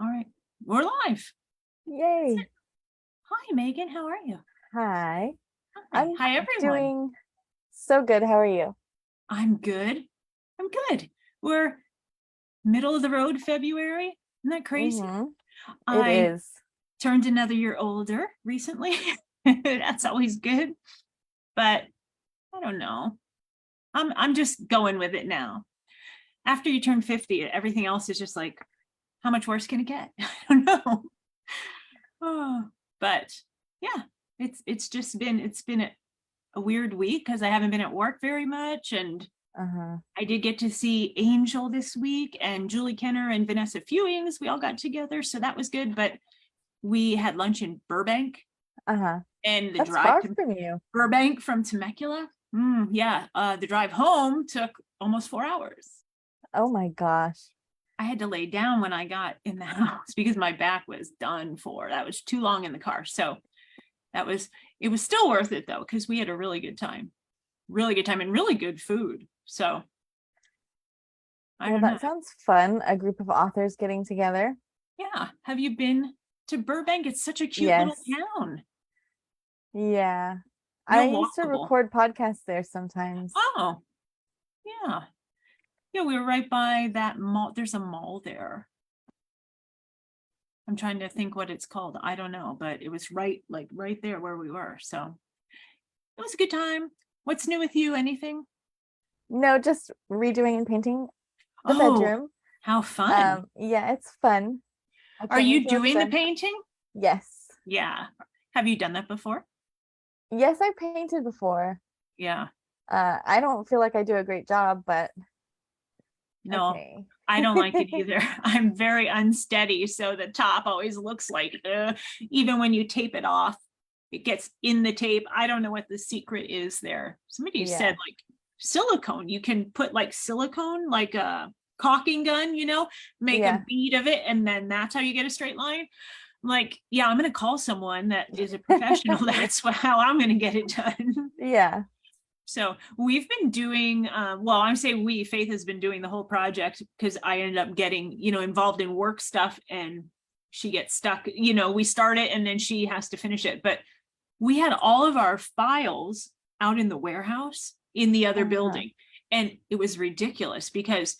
All right. We're live. Yay. Hi, Megan. How are you? Hi. Hi. I'm Hi, everyone. doing so good. How are you? I'm good. I'm good. We're middle of the road February. Isn't that crazy? Mm-hmm. It I is. turned another year older recently. That's always good. But I don't know. I'm just going with it now. After you turn 50, everything else is just like, how much worse can it get? I don't know. Oh, but yeah, it's been a weird week because I haven't been at work very much. And Uh-huh. I did get to see Angel this week and Julie Kenner and Vanessa Fewings. We all got together. So that was good. But we had lunch in Burbank Uh-huh. and the That's drive far to from you. Burbank from Temecula. Yeah. The drive home took almost 4 hours. Oh my gosh. I had to lay down when I got in the house because my back was done for. That was too long in the car. So that was, it was still worth it though, because we had a really good time and really good food. So I Well, don't know. that sounds fun. A group of authors getting together. Yeah. Have you been to Burbank? It's such a cute little Yes. town. Yeah. I Real used to walkable. record podcasts there sometimes. Oh, yeah. Yeah, we were right by that mall. There's a mall there. I'm trying to think what it's called. I don't know, but it was right there where we were. So it was a good time. What's new with you? Anything? No, just redoing and painting the Oh, bedroom. how fun. Yeah, it's fun. I Are can't wait you till it's doing the done. painting? Yes. Yeah. Have you done that before? Yes, I painted before. Yeah. I don't feel like I do a great job, but No, okay. I don't like it either. I'm very unsteady, so the top always looks like, even when you tape it off, it gets in the tape. I don't know what the secret is there. Somebody said Yeah. like silicone. You can put like silicone, like a caulking gun, make a Yeah. bead of it, and then that's how you get a straight line. I'm like, yeah, I'm going to call someone that is a professional. That's how I'm going to get it done. Yeah. So we've been doing, well, I'm saying Faith has been doing the whole project because I ended up getting, involved in work stuff and she gets stuck, we start it and then she has to finish it. But we had all of our files out in the warehouse in the other Uh-huh. building. And it was ridiculous because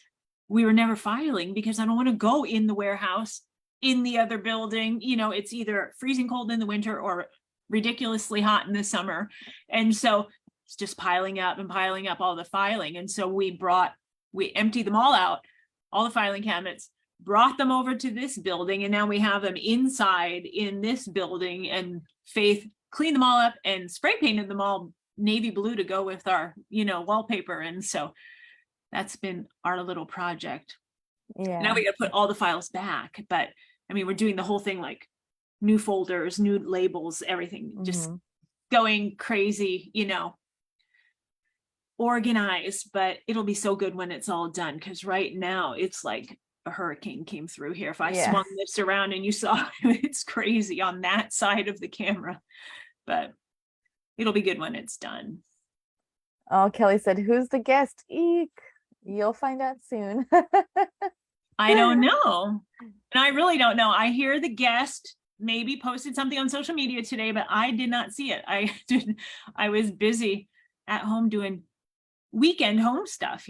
we were never filing because I don't want to go in the warehouse in the other building. It's either freezing cold in the winter or ridiculously hot in the summer. And so it's just piling up and piling up all the filing. And so we emptied them all out, all the filing cabinets, brought them over to this building. And now we have them inside in this building. And Faith cleaned them all up and spray painted them all navy blue to go with our, wallpaper. And so that's been our little project. Now Yeah. we got to put all the files back. But I mean, we're doing the whole thing like new folders, new labels, everything, just Hmm. going crazy, organized. But it'll be so good when it's all done because right now it's like a hurricane came through here. If I Yeah. swung this around and you saw it's crazy on that side of the camera, but it'll be good when it's done. Oh, Kelly said, "Who's the guest?" Eek. You'll find out soon. I don't know. And I really don't know. I hear the guest maybe posted something on social media today, but I did not see it. I was busy at home doing weekend home stuff,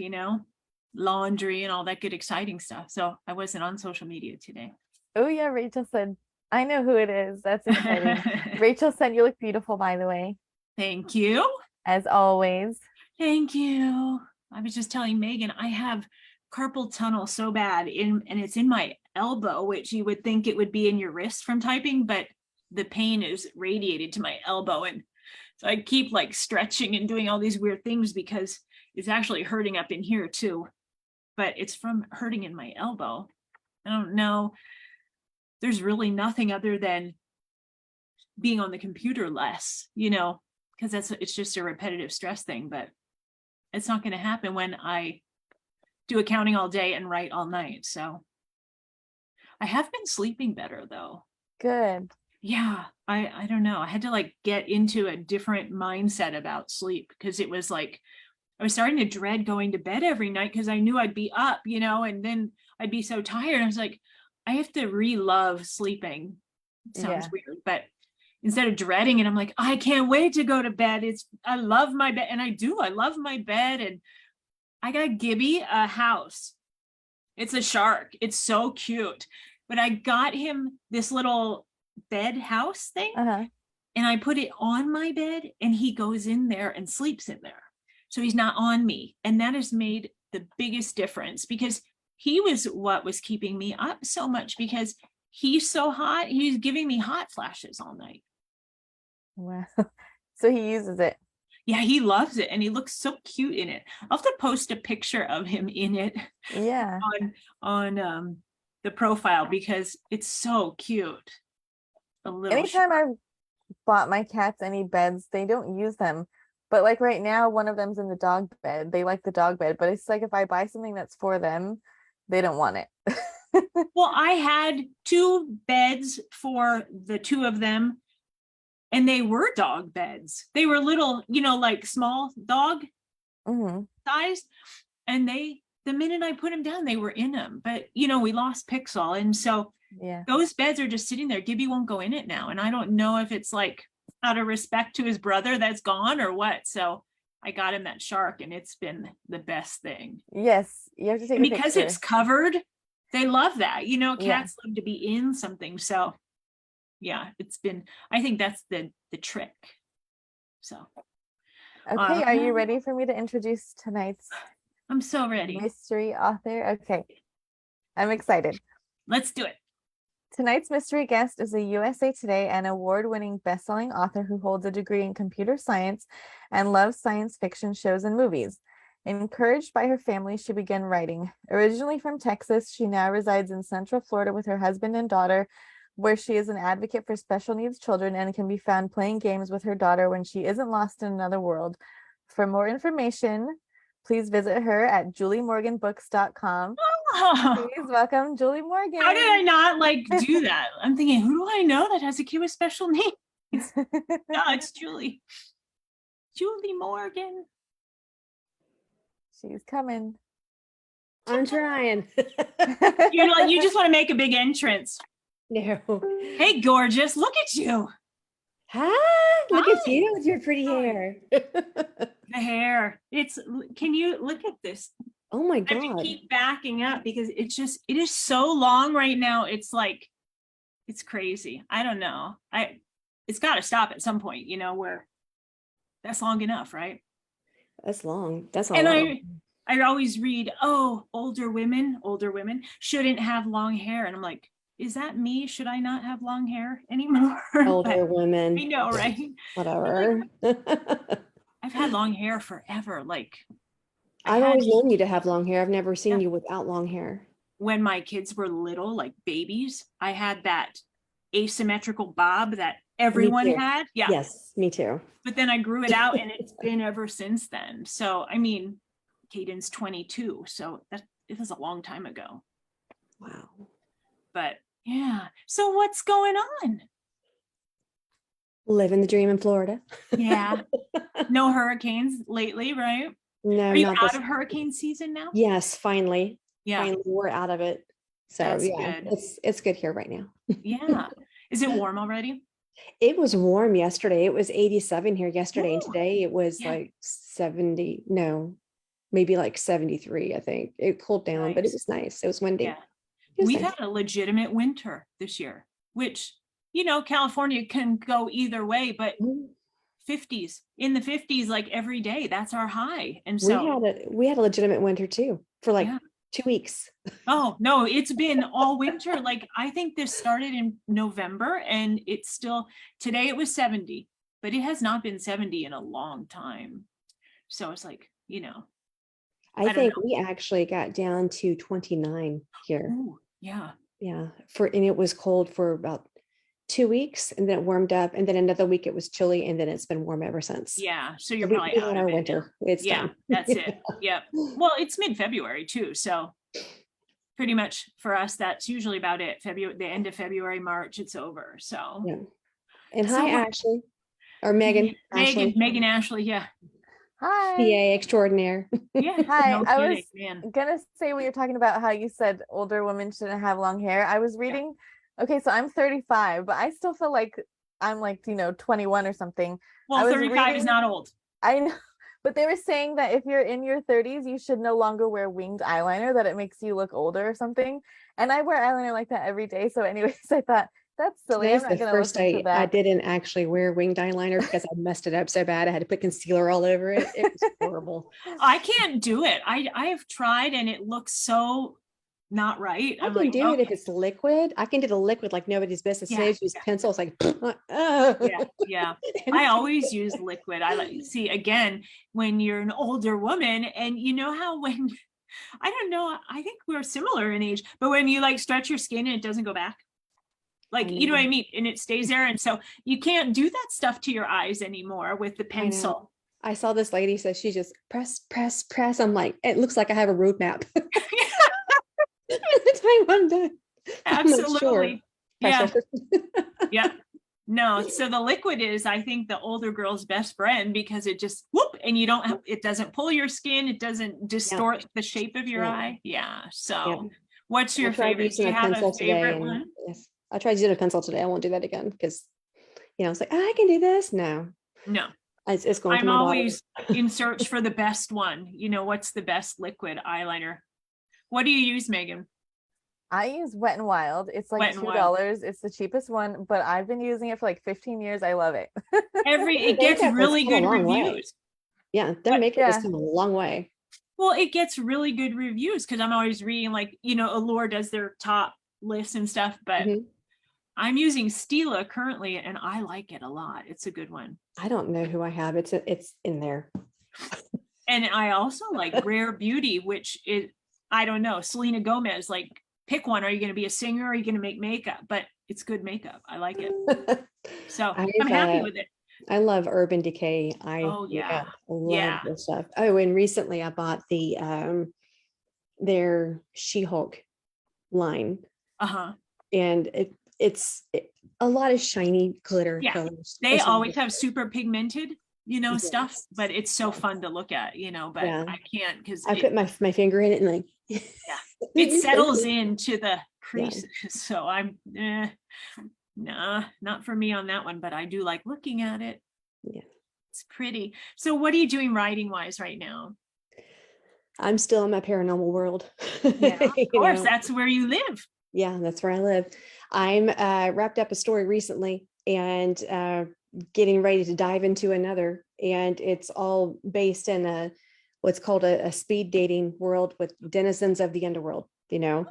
laundry and all that good exciting stuff. So I wasn't on social media today. Oh yeah, Rachel said, "I know who it is." That's exciting. Rachel said, "You look beautiful, by the way, Thank you. as always." Thank you. I was just telling Megan, I have carpal tunnel so bad and it's in my elbow, which you would think it would be in your wrist from typing, but the pain is radiated to my elbow. And so I keep like stretching and doing all these weird things because it's actually hurting up in here too. But it's from hurting in my elbow. I don't know. There's really nothing other than being on the computer less, because it's just a repetitive stress thing. But it's not going to happen when I do accounting all day and write all night. So I have been sleeping better though. Good. Yeah, I don't know. I had to like get into a different mindset about sleep because it was like I was starting to dread going to bed every night because I knew I'd be up, and then I'd be so tired. I was like, I have to re-love sleeping. It sounds Yeah. weird, but instead of dreading it, I'm like, I can't wait to go to bed. I love my bed. And I do, I love my bed. And I got Gibby a house. It's a shark. It's so cute. But I got him this little bed house thing, Uh-huh. and I put it on my bed, and he goes in there and sleeps in there. So he's not on me. And that has made the biggest difference, because he was what was keeping me up so much, because he's so hot. He's giving me hot flashes all night. Wow. So he uses it. Yeah, he loves it, and he looks so cute in it. I'll have to post a picture of him in it Yeah. on the profile, because it's so cute. A little Anytime I've bought my cats any beds, they don't use them. But like right now, one of them's in the dog bed. They like the dog bed, but it's like if I buy something that's for them, they don't want it. Well, I had 2 beds for the 2 of them, and they were dog beds. They were little, like small dog Hmm. size. And the minute I put them down, they were in them. But, we lost Pixel. And so Yeah. those beds are just sitting there. Gibby won't go in it now. And I don't know if it's like out of respect to his brother that's gone or what. So I got him that shark, and it's been the best thing. Yes, you have to take And a because picture. it's covered, they love that. Yeah. Cats love to be in something. So yeah, I think that's the trick. So Okay, are you ready for me to introduce tonight's I'm so ready. mystery author? Okay, I'm excited. Let's do it. Tonight's mystery guest is a USA Today and award-winning best-selling author who holds a degree in computer science and loves science fiction shows and movies. Encouraged by her family, she began writing. Originally from Texas, she now resides in Central Florida with her husband and daughter, where she is an advocate for special needs children and can be found playing games with her daughter when she isn't lost in another world. For more information, please visit her at juliemorganbooks.com. Oh, Please welcome Julie Morgan. how did I not do that? I'm thinking, who do I know that has a kid with special needs? No, it's Julie. Julie Morgan. She's coming. I'm trying. You just want to make a big entrance. No. Hey, gorgeous. Look at you. Hi, look Hi. at you with your pretty hair. The hair. Can you look at this? Oh my I have to God. keep backing up because it is so long right now. It's crazy. I don't know. It's got to stop at some point, where that's long enough, right? That's long. That's a And lot. I always read, older women shouldn't have long hair. And I'm like, is that me? Should I not have long hair anymore? Older But women. I know, right? Whatever. I've had long hair forever. I've had- always known you to have long hair. I've never seen Yeah. you without long hair. when my kids were little, like babies, I had that asymmetrical bob that everyone too. had. Yeah. Yes, me too. But then I grew it out, and it's been ever since then. So, I mean, Caden's 22. So it was a long time ago. Wow. But yeah. So what's going on? Living the dream in Florida. Yeah. No hurricanes lately, right? No, Are you not out this. of hurricane season now? Yes, finally. Yeah. Finally, we're out of it. So That's yeah, good. it's good here right now. Yeah. Is it warm already? It was warm yesterday. It was 87 here yesterday, and Ooh, today it was yeah. like 70. No, maybe like 73. I think it cooled down, but it Nice. was nice. It was windy. Yeah. It was We've nice. had a legitimate winter this year, which, California can go either way, but Mm. 50s, in the 50s, like every day, that's our high. And We so, had a legitimate winter too for like Yeah. 2 weeks. oh no, it's been all winter. Like I think this started in November, and it's still, today it was 70, but it has not been 70 in a long time. So it's like, I don't think we actually got down to 29 here. ooh, yeah. Yeah. And it was cold for about 2 weeks, and then it warmed up, and then another week it was chilly, and then it's been warm ever since. Yeah. So So you're we probably had out our of it now. winter. It's Yeah, done. that's it. Yep. Well, it's mid-February too, so pretty much for us, that's usually about it. The end of February, March, it's over. So Yeah. And So hi, what- Ashley, or Megan. Ashley. Megan Ashley, yeah. Hi. PA extraordinaire. Yeah. Hi. No I kidding, was man. gonna say when you're talking about how you said older women shouldn't have long hair. I was reading, okay, so I'm 35, but I still feel like I'm like, 21 or something. I Well, was 35 is reading, not old. I know, but they were saying that if you're in your 30s, you should no longer wear winged eyeliner, that it makes you look older or something. And I wear eyeliner like that every day. So, anyways, I thought that's silly. I'm Today's the not gonna first listen to day I that. didn't actually wear winged eyeliner because I messed it up so bad. I had to put concealer all over it. It was horrible. I can't do it. I have tried and it looks so not right. I I'm can like, do it if okay, it's liquid. I can do the liquid like nobody's business. yeah, Today, use yeah, pencils like, yeah, yeah. I always use liquid. I like see again when you're an older woman and you know how when I don't know, I think we're similar in age, but when you like stretch your skin and it doesn't go back. Like, you know what I mean? And it stays there. And so you can't do that stuff to your eyes anymore with the I know. pencil. I saw this lady says she just press, press, press. I'm like, it looks like I have a roadmap. Every time I'm done. I'm like, sure. Absolutely. Yeah. Pressure. Yeah. No, so the liquid is, I think, the older girl's best friend because it just whoop and you don't have, it doesn't pull your skin, it doesn't distort the shape of your Yeah. eye. Yeah. Yeah. So what's I your tried favorite? using Do you a have a pencil today, favorite and one? yes, I tried using a pencil today. I won't do that again because it's like I can do this. No, No, it's going to I'm my body. always in search for the best one. What's the best liquid eyeliner? What do you use, Megan? I use Wet n Wild. It's like Wet n Wild. $2. It's the cheapest one, but I've been using it for like 15 years. I love it. It gets Makeup has really come a good long way. reviews. Yeah, their But- makeup has Yeah. come a long way. Well, it gets really good reviews because I'm always reading like, Allure does their top lists and stuff, but Mhm. I'm using Stila currently and I like it a lot. It's a good one. I don't know who I have. It's in there. And I also like Rare Beauty, which is, I don't know, Selena Gomez, like pick one. Are you going to be a singer? Or are you going to make makeup? But it's good makeup. I like it. So I'm happy with it. I love Urban Decay. Oh, yeah. love Yeah. this stuff. Oh, and recently I bought their She-Hulk line, Uh-huh. and it's a lot of shiny glitter Yeah. colors. They It's always wonderful. have super pigmented, stuff, Yes. but it's so fun to look at, but Yeah. I can't because I put my finger in it and like it settles into the creases. So I'm nah, not for me on that one, but I do like looking at it. Yeah. It's pretty. So what are you doing writing wise right now? I'm still in my paranormal world. Yeah, of You course, know? that's where you live. Yeah, that's where I live. I'm wrapped up a story recently and getting ready to dive into another. And it's all based in what's called a speed dating world with denizens of the underworld, Oh,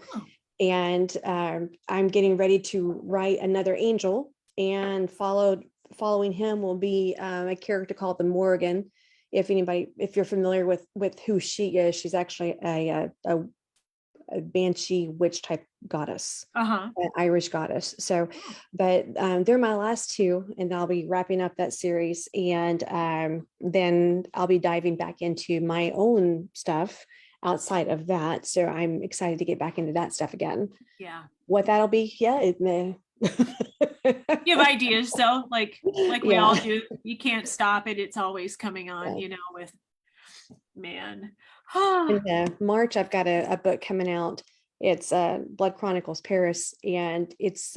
And I'm getting ready to write another angel, and following him will be a character called the Morrigan. If you're familiar with who she is, she's actually a banshee witch type goddess, uh-huh. an Irish goddess. So, but they're my last two, and I'll be wrapping up that series, and then I'll be diving back into my own stuff outside of that. So I'm excited to get back into that stuff again. Yeah. What that'll be, yeah, it may. You have ideas though, like we Yeah. all do. You can't stop it. It's always coming on, Yeah. with man. In March, I've got a book coming out. It's Blood Chronicles Paris, and it's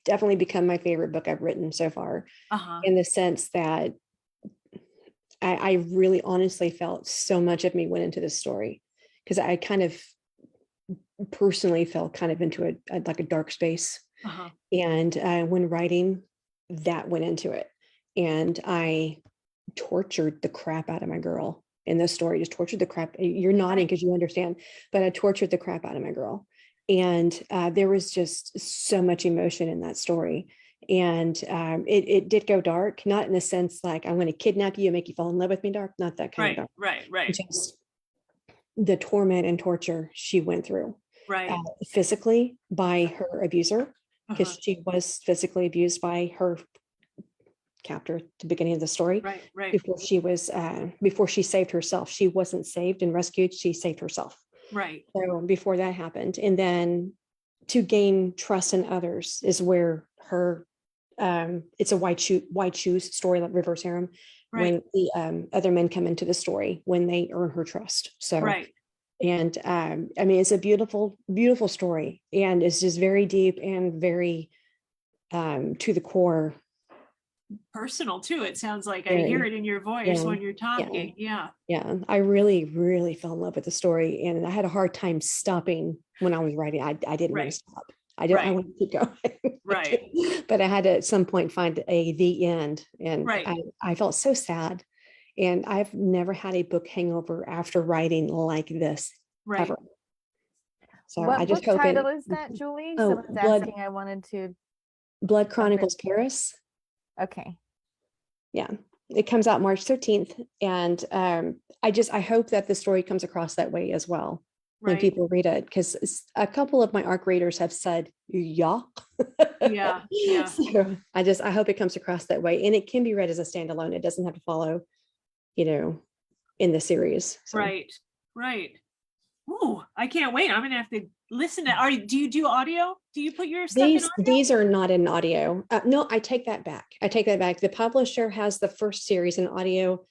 definitely become my favorite book I've written so far, Uh-huh. in the sense that I really honestly felt so much of me went into this story, because I kind of personally fell kind of into like a dark space. Uh-huh. And when writing, that went into it. And I tortured the crap out of my girl in this story, just tortured the crap. You're nodding because you understand, but I tortured the crap out of my girl. And there was just so much emotion in that story. And it did go dark, not in the sense like I'm going to kidnap you and make you fall in love with me dark, not that kind of dark. Right. Just the torment and torture she went through. Right. Physically by her abuser, because Uh-huh. she was physically abused by her captor at the beginning of the story. Right. Before she saved herself. She wasn't saved and rescued, she saved herself. Right. So before that happened, and then to gain trust in others is where her it's a white shoes story, like reverse harem, when the other men come into the story, when they earn her trust. So, Right. and I mean, it's a beautiful, beautiful story, and it's just very deep and very to the core. Personal too. It sounds like I hear Very, it in your voice yeah, when you're talking. Yeah. yeah. I really, really fell in love with the story, and I had a hard time stopping when I was writing. I didn't want Right. to stop. I don't. I Right. want to keep going. Right. But I had to at some point find the end, and Right. I felt so sad. And I've never had a book hangover after writing like this Right. ever. So I What just book hope title is that, Julie? Oh, Someone's asking. I wanted to. Blood Chronicles Paris. Okay. Yeah, it comes out March 13th, and I hope that the story comes across that way as well when Right. people read it, because a couple of my ARC readers have said yeah. Yeah. Yeah. So I hope it comes across that way, and it can be read as a standalone. It doesn't have to follow, in the series. So. Right. Right. Ooh, I can't wait. I'm gonna have to listen to. Do you do audio? Do you put your stuff in audio? These are not in audio. No, I take that back. The publisher has the first series in audio.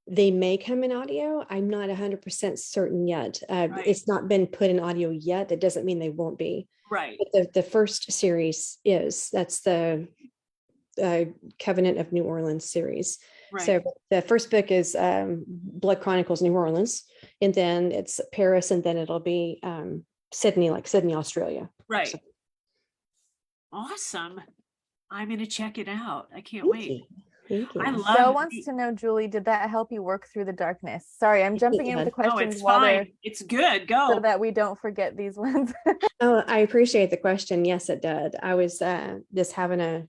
They may come in audio. I'm not 100% certain yet. Right. It's not been put in audio yet. That doesn't mean they won't be. Right. But the first series that's the Covenant of New Orleans series. Right. So the first book is Blood Chronicles New Orleans, and then it's Paris, and then it'll be Sydney, like Sydney, Australia. Right. So. Awesome. I'm gonna check it out. I can't Thank wait. you. Thank you. I love Joe wants to know, Julie, did that help you work through the darkness? Sorry, I'm jumping in with the No, questions it's while they're fine. It's good. so Go. that we don't forget these ones. Oh, I appreciate the question. Yes, it did. I was just having a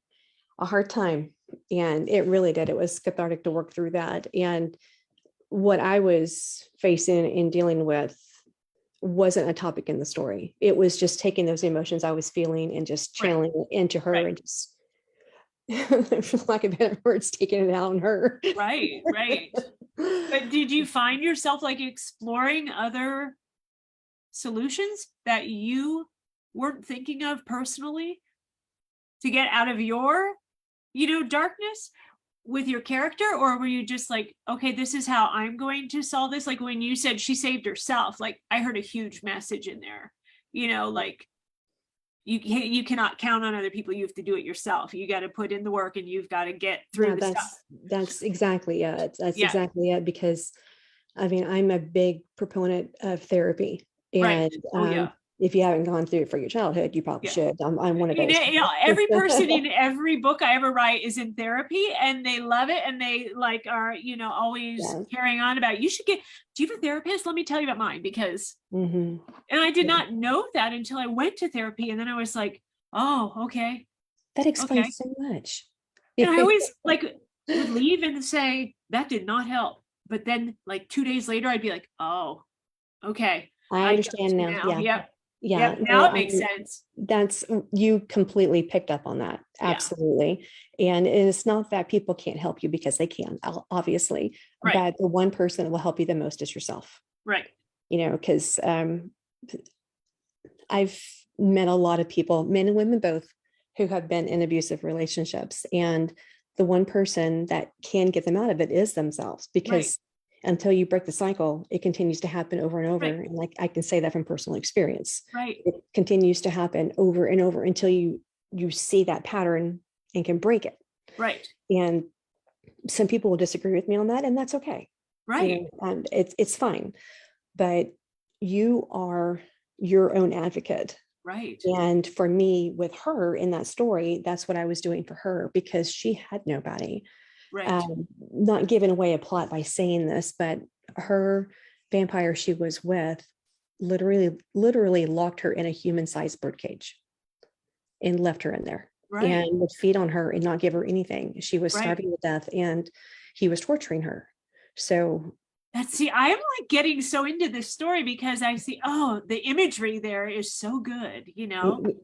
hard time, and it really did. It was cathartic to work through that. And what I was facing and dealing with wasn't a topic in the story. It was just taking those emotions I was feeling and just channeling it into her, Right. and just, for lack of better words, taking it out on her. Right. Right. But did you find yourself like exploring other solutions that you weren't thinking of personally to get out of your, darkness with your character? Or were you just like, okay, this is how I'm going to solve this? Like when you said she saved herself, like I heard a huge message in there, like you cannot count on other people. You have to do it yourself. You got to put in the work, and you've got to get through Yeah, the stuff. that's exactly it. That's Yeah. exactly it. Because I mean, I'm a big proponent of therapy, Right. and Oh, yeah. if you haven't gone through it for your childhood, you probably Yeah. should. I'm one of those. Every person in every book I ever write is in therapy, and they love it, and they like are always Yeah. carrying on about do you have a therapist? Let me tell you about mine, because Mhm. and I did Yeah. not know that until I went to therapy, and then I was like, oh, okay. That explains Okay. so much. And I always would leave and say that did not help, but then like 2 days later I'd be like, oh, okay. I get it understand now. Yeah. Yep. Yeah. Yep. No, Now it makes sense. That's you completely picked up on that. Yeah. Absolutely. And it's not that people can't help you, because they can, obviously, Right. but the one person that will help you the most is yourself. Right. Because I've met a lot of people, men and women both, who have been in abusive relationships, and the one person that can get them out of it is themselves, because until you break the cycle, it continues to happen over and over. Right. And like, I can say that from personal experience. Right. It continues to happen over and over until you see that pattern and can break it. Right. And some people will disagree with me on that, and that's okay. Right. And it's fine, but you are your own advocate. Right. And for me, with her in that story, that's what I was doing for her, because she had nobody. Right. Not giving away a plot by saying this, but her vampire she was with literally locked her in a human-sized birdcage and left her in there. Right. And would feed on her and not give her anything. She was Right. starving to death, and he was torturing her. So I'm like getting so into this story because I see, the imagery there is so good,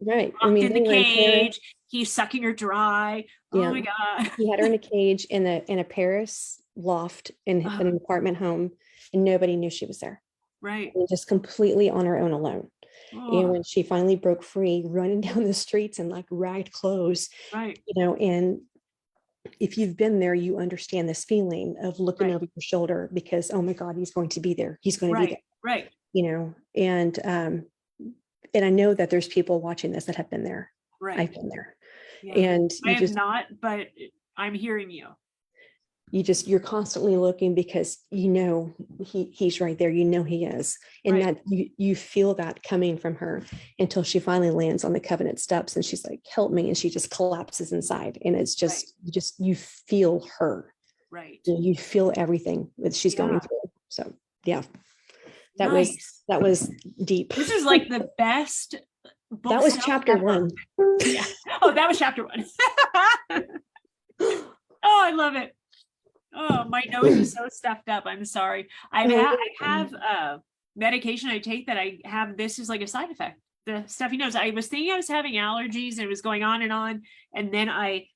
right. Locked in the they were in Paris. cage, he's sucking her dry. Yeah. Oh my God. He had her in a cage in a Paris loft in an apartment home, and nobody knew she was there. Right. And just completely on her own alone. Oh, And when she finally broke free, running down the streets in like ragged clothes, right. and if you've been there, you understand this feeling of looking Right. over your shoulder because, oh my God, he's going to be there. He's going to be there, Right. and I know that there's people watching this that have been there. Right. I've been there. Yeah. And I have not, but I'm hearing you. you're constantly looking because he's right there, he is, and Right. that you feel that coming from her until she finally lands on the covenant steps and she's like, help me, and she just collapses inside, and it's just you feel her, Right. you feel everything that she's going Yeah. through. So yeah, that Nice. was deep. This is like the best book. That was sale chapter ever. 1. Yeah. Oh, that was chapter 1. Oh, I love it. Oh, my nose is so stuffed up. I'm sorry. I have medication I take that I have. This is like a side effect. The stuffy nose. I was thinking I was having allergies and it was going on. And then I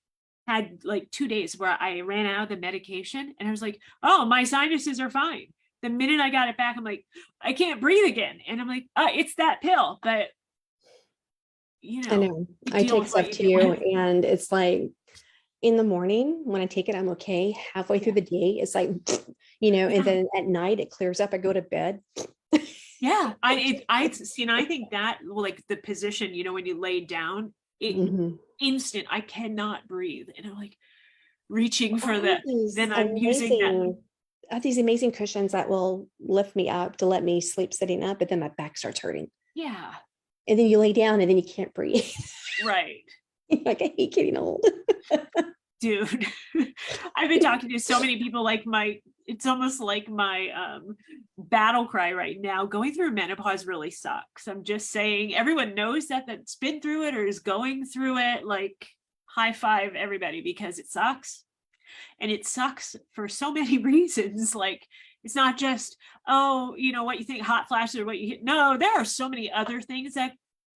had like 2 days where I ran out of the medication and I was like, oh, my sinuses are fine. The minute I got it back, I'm like, I can't breathe again. And I'm like, it's that pill. But I know. I take stuff too, and it's like in the morning when I take it, I'm okay. Halfway through the day, it's like, and then at night it clears up. I go to bed. Yeah, I see, and I think that like the position, when you lay down, instant, I cannot breathe, and I'm like reaching for that. Then I'm using that. I have these amazing cushions that will lift me up to let me sleep sitting up, but then my back starts hurting. Yeah. And then you lay down and then you can't breathe. Right. Like, I hate getting old. Dude, I've been talking to so many people, like it's almost like my battle cry right now. Going through menopause really sucks. I'm just saying, everyone knows that's been through it or is going through it. Like, high five everybody, because it sucks. And it sucks for so many reasons. Like, it's not just, what you think, hot flashes or what you hit. No, there are so many other things that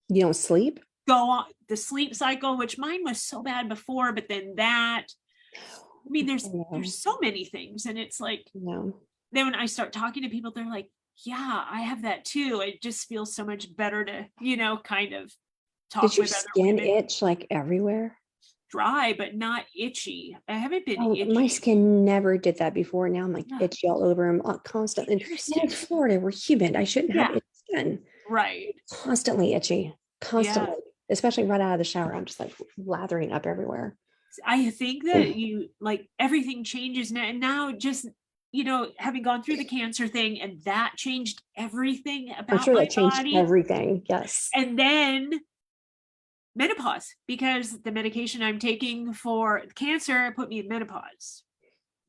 you don't sleep. Go on the sleep cycle, which mine was so bad before, but then there's so many things. And it's like, then when I start talking to people, they're like, yeah, I have that too. It just feels so much better to, kind of talk with other women. Did your skin itch like everywhere? Dry, but not itchy. I haven't been itchy. My skin never did that before. Now I'm like itchy all over. I'm constantly. In Florida, we're humid. I shouldn't have itchy skin. Right. Constantly itchy. Constantly. Yeah. Especially right out of the shower. I'm just like lathering up everywhere. I think that everything changes now. And now just, having gone through the cancer thing, and that changed everything about I'm sure my that changed body. Everything. Yes. And then menopause, because the medication I'm taking for cancer put me in menopause.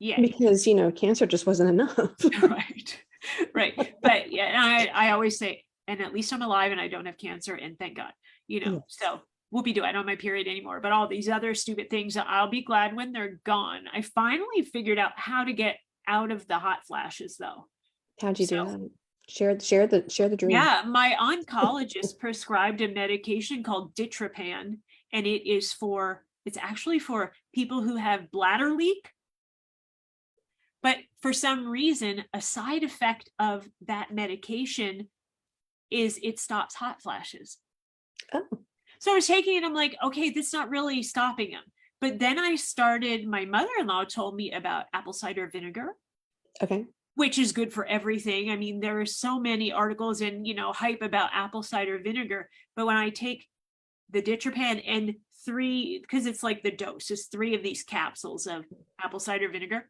Yeah. Because, cancer just wasn't enough. Right. But yeah, I always say, and at least I'm alive and I don't have cancer, and thank God, so whoopee-doo, I don't have my period anymore, but all these other stupid things, I'll be glad when they're gone. I finally figured out how to get out of the hot flashes though. How'd you do that? Share the dream. Yeah, my oncologist prescribed a medication called Ditropan, and it's actually for people who have bladder leak. But for some reason, a side effect of that medication is it stops hot flashes. Oh. So I was taking it, I'm like, okay, this is not really stopping them. But then my mother-in-law told me about apple cider vinegar. Okay. Which is good for everything. I mean, there are so many articles and, hype about apple cider vinegar. But when I take the Ditropan and 3, because it's like the dose is 3 of these capsules of apple cider vinegar,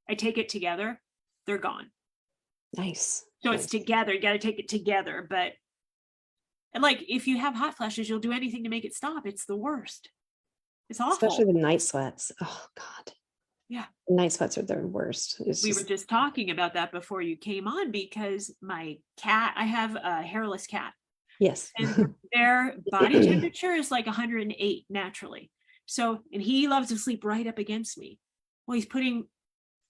I take it together, they're gone. Nice. So it's together. You got to take it together. But like, if you have hot flashes, you'll do anything to make it stop. It's the worst. It's awful. Especially the night sweats. Oh God. Yeah. Night sweats are the worst. We were just talking about that before you came on, because my cat, I have a hairless cat. Yes. And their body temperature is like 108 naturally. So, and he loves to sleep right up against me. Well, he's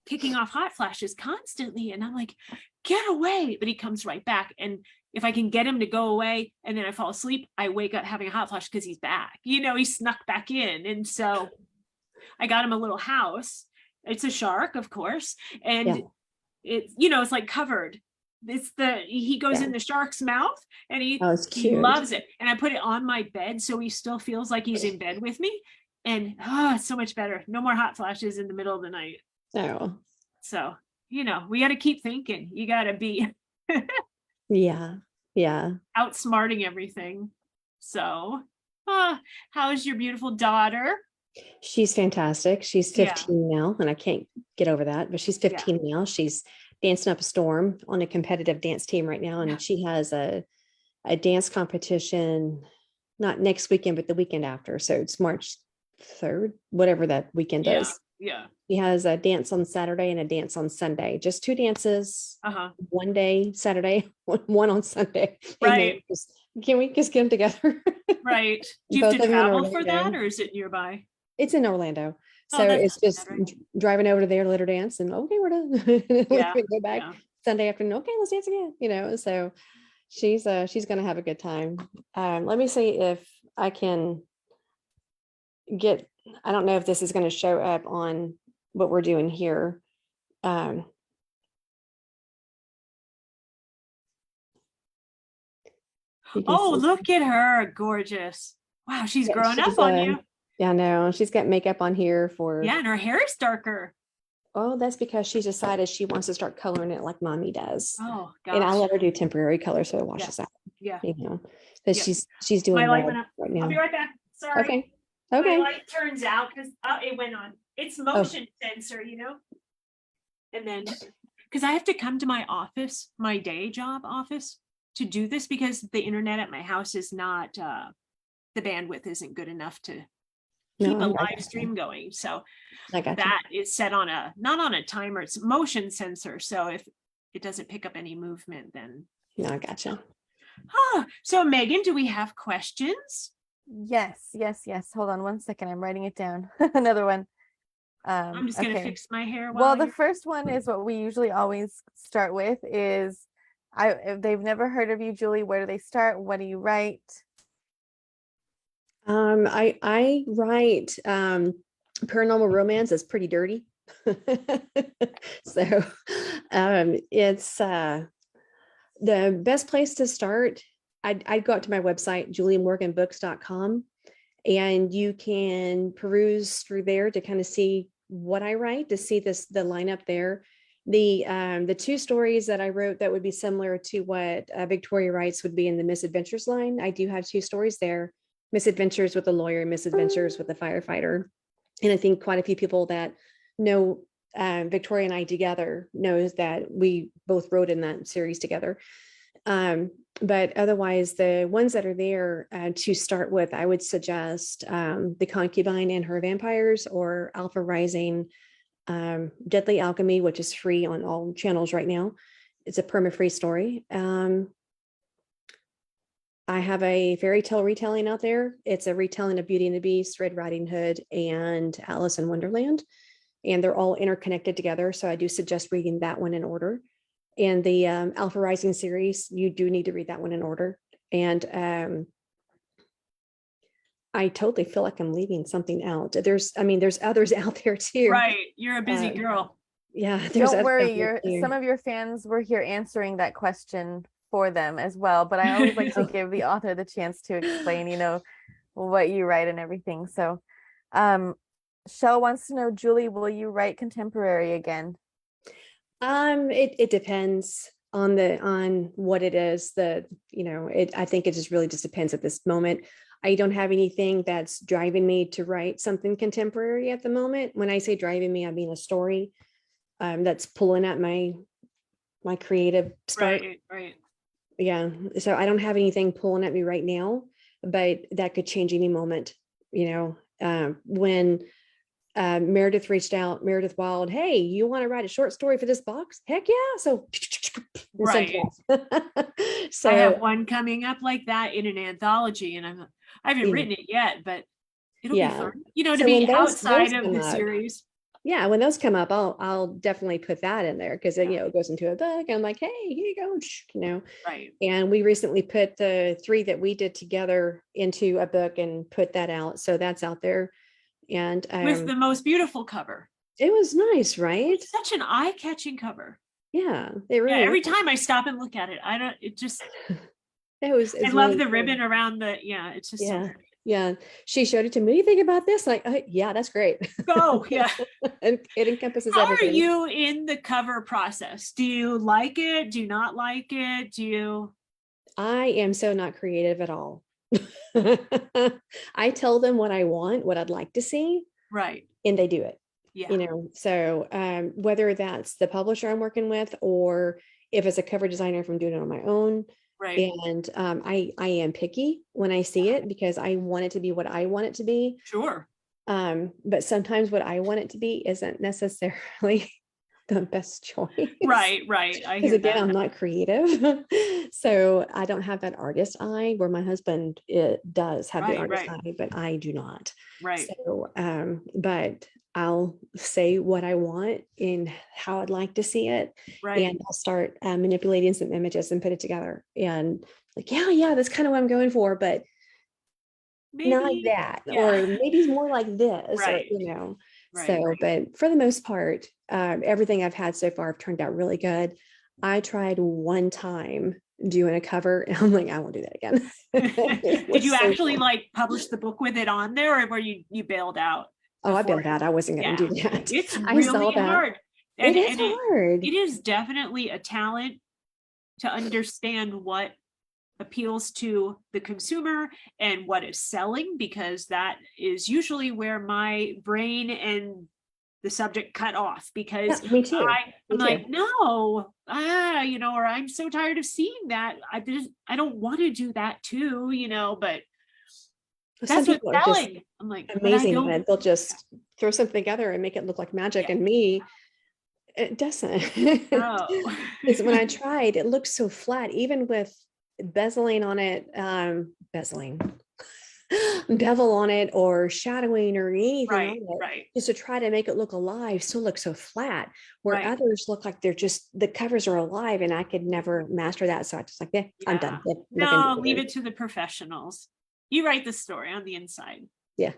kicking off hot flashes constantly. And I'm like, get away. But he comes right back. And if I can get him to go away and then I fall asleep, I wake up having a hot flash because he's back. He snuck back in. And so I got him a little house. It's a shark, of course. And it's like covered. He goes in the shark's mouth and he loves it. And I put it on my bed so he still feels like he's in bed with me. And it's so much better. No more hot flashes in the middle of the night. Oh, So, we got to keep thinking. You got to be yeah. Yeah. outsmarting everything. So, how's your beautiful daughter? She's fantastic. She's Yeah. 15 now, and I can't get over that, but she's 15 now. She's dancing up a storm on a competitive dance team right now. And Yeah. she has a dance competition, not next weekend, but the weekend after. So it's March 3rd, whatever that weekend Yeah. is. Yeah. He has a dance on Saturday and a dance on Sunday. Just 2 dances, Uh-huh. one day Saturday, one on Sunday. Hey, Right. man, can we just get them together? Right. Do you have Both to of them in travel for that, Orlando. or is it nearby? It's in Orlando. Oh, So that's it's not bad, just right? driving over to there, let her dance, and okay, we're done. And Yeah, we go back yeah. Sunday afternoon. Okay, let's dance again. So she's gonna have a good time. Let me see if I can get, I don't know if this is gonna show up on what we're doing here. Um, you can Oh, see- look at her. Gorgeous. Wow, she's yeah, grown she's, up on you. Yeah, I know. She's got makeup on here for, Yeah, and her hair is darker. oh, that's because she's decided she wants to start coloring it like mommy does. Oh, And I gosh. let her do temporary color so it washes out, Yeah. but Yeah. she's doing My light well went up. right I'll now. be right back. Sorry. Okay. My Okay. light turns out because it went on. It's motion sensor, And then, because I have to come to my office, my day job office, to do this because the internet at my house is not, the bandwidth isn't good enough to keep No, a I live gotcha. stream going. So I got you. that is set on not on a timer, it's motion sensor. So if it doesn't pick up any movement, then. No, I gotcha. So Megan, do we have questions? Yes. Hold on one second. I'm writing it down. Another one. I'm just gonna okay. fix my hair. Well, while the you're- first one is what we usually always start with is if they've never heard of you, Julie, where do they start? What do you write? I write paranormal romance is pretty dirty. So it's the best place to start. I'd go out to my website, juliamorganbooks.com, and you can peruse through there to kind of see what I write, to see the lineup there. The 2 stories that I wrote that would be similar to what Victoria writes would be in the misadventures line. I do have 2 stories there: misadventures with a lawyer, misadventures with a firefighter. And I think quite a few people that know Victoria and I together knows that we both wrote in that series together. But otherwise, the ones that are there to start with, I would suggest The Concubine and Her Vampires, or Alpha Rising, Deadly Alchemy, which is free on all channels right now. It's a perma-free story. I have a fairy tale retelling out there. It's a retelling of Beauty and the Beast, Red Riding Hood, and Alice in Wonderland. And they're all interconnected together. So I do suggest reading that one in order. And the Alpha Rising series, you do need to read that one in order. And I totally feel like I'm leaving something out. There's others out there too. Right. You're a busy girl. Yeah. There's Don't others worry, out there some too. of your fans were here answering that question for them as well. But I always like to give the author the chance to explain, what you write and everything. So Shell wants to know, Julie, will you write contemporary again? It depends on what it is that, I think it just really just depends at this moment. I don't have anything that's driving me to write something contemporary at the moment. When I say driving me, I mean a story that's pulling at my creative spark. Right. Yeah. So I don't have anything pulling at me right now, but that could change any moment. When Meredith reached out, Meredith Wild, hey, you want to write a short story for this box? Heck yeah. So Right. So I have one coming up like that in an anthology, and I haven't Yeah. written it yet, but it'll Yeah. be fun, to So be when those outside of come the up, series. yeah, when those come up, I'll definitely put that in there because Yeah. it goes into a book. And I'm like, hey, here you go, Right. And we recently put the 3 that we did together into a book and put that out. So that's out there. And With the most beautiful cover. it was nice, right? It's such an eye-catching cover. Yeah, it really Yeah, every was. time I stop and look at it, It was. I love the ribbon around it's just so Yeah. pretty. Yeah. She showed it to me. What do you think about this? Like, yeah, that's great. Go, yeah. And it encompasses How are everything. you in the cover process? Do you like it? Do you not like it? Do you? I am so not creative at all. I tell them what I want, what I'd like to see, Right. and they do it. Yeah. So whether that's the publisher I'm working with, or if it's a cover designer, if I'm doing it on my own. Right. And I am picky when I see it, because I want it to be what I want it to be. Sure. But sometimes what I want it to be isn't necessarily the best choice. Right. I Because hear again, that. I'm not creative. So I don't have that artist eye, where my husband does have the Right, artist right. eye, but I do not. Right. So but I'll say what I want and how I'd like to see it. Right. And I'll start manipulating some images and put it together. And like, yeah, that's kind of what I'm going for, but not like Maybe. that, Yeah. or maybe it's more like this, Right. or Right. so. But for the most part, everything I've had so far have turned out really good. I tried one time doing a cover, and I'm like, I won't do that again. It Did you was so actually fun. like publish the book with it on there, or were you bailed out? Oh, I before? bailed out. I wasn't going to do that. It's I saw really that. hard. It is hard. It is definitely a talent to understand what appeals to the consumer and what is selling, because that is usually where my brain and the subject cut off, because Yeah, me too. I'm Me like, too. no, or I'm so tired of seeing that. I don't want to do that too, but Some that's what's people are just selling. I'm like, but I amazing at don't. it. They'll just throw something together and make it look like magic. Yeah. And me, it doesn't. Oh. Because when I tried, it looked so flat, even with bezeling on it, bevel on it, or shadowing, or anything Right, on it, right, just to try to make it look alive, still look so flat. Where right. others look like they're just, the covers are alive, and I could never master that. So I just like, yeah, I'm done. Yeah. Look into No, it leave again. it to the professionals. You write the story on the inside. Yeah.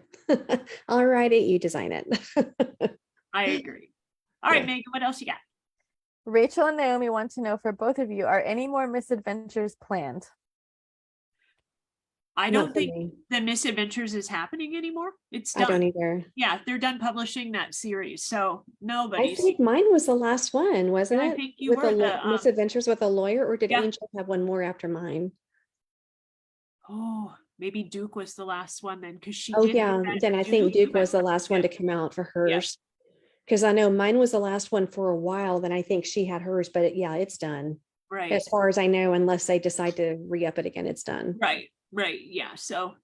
I'll write it, you design it. I agree. All right, Yeah. Megan, what else you got? Rachel and Naomi want to know, for both of you, are any more misadventures planned? I Not don't for think me. the Misadventures is happening anymore. It's I don't done. either. Yeah, they're done publishing that series. So I nobody's. think mine was the last one, wasn't I it? think you With were the Misadventures with a Lawyer, or did yeah. Angel have one more after mine? Oh, maybe Duke was the last one then, because she Oh did. yeah, then I think Duke was the last one to come out for hers. Because I know mine was the last one for a while, then I think she had hers, but yeah, it's done. Right. As far as I know, unless they decide to re-up it again, it's done. Right. Yeah. So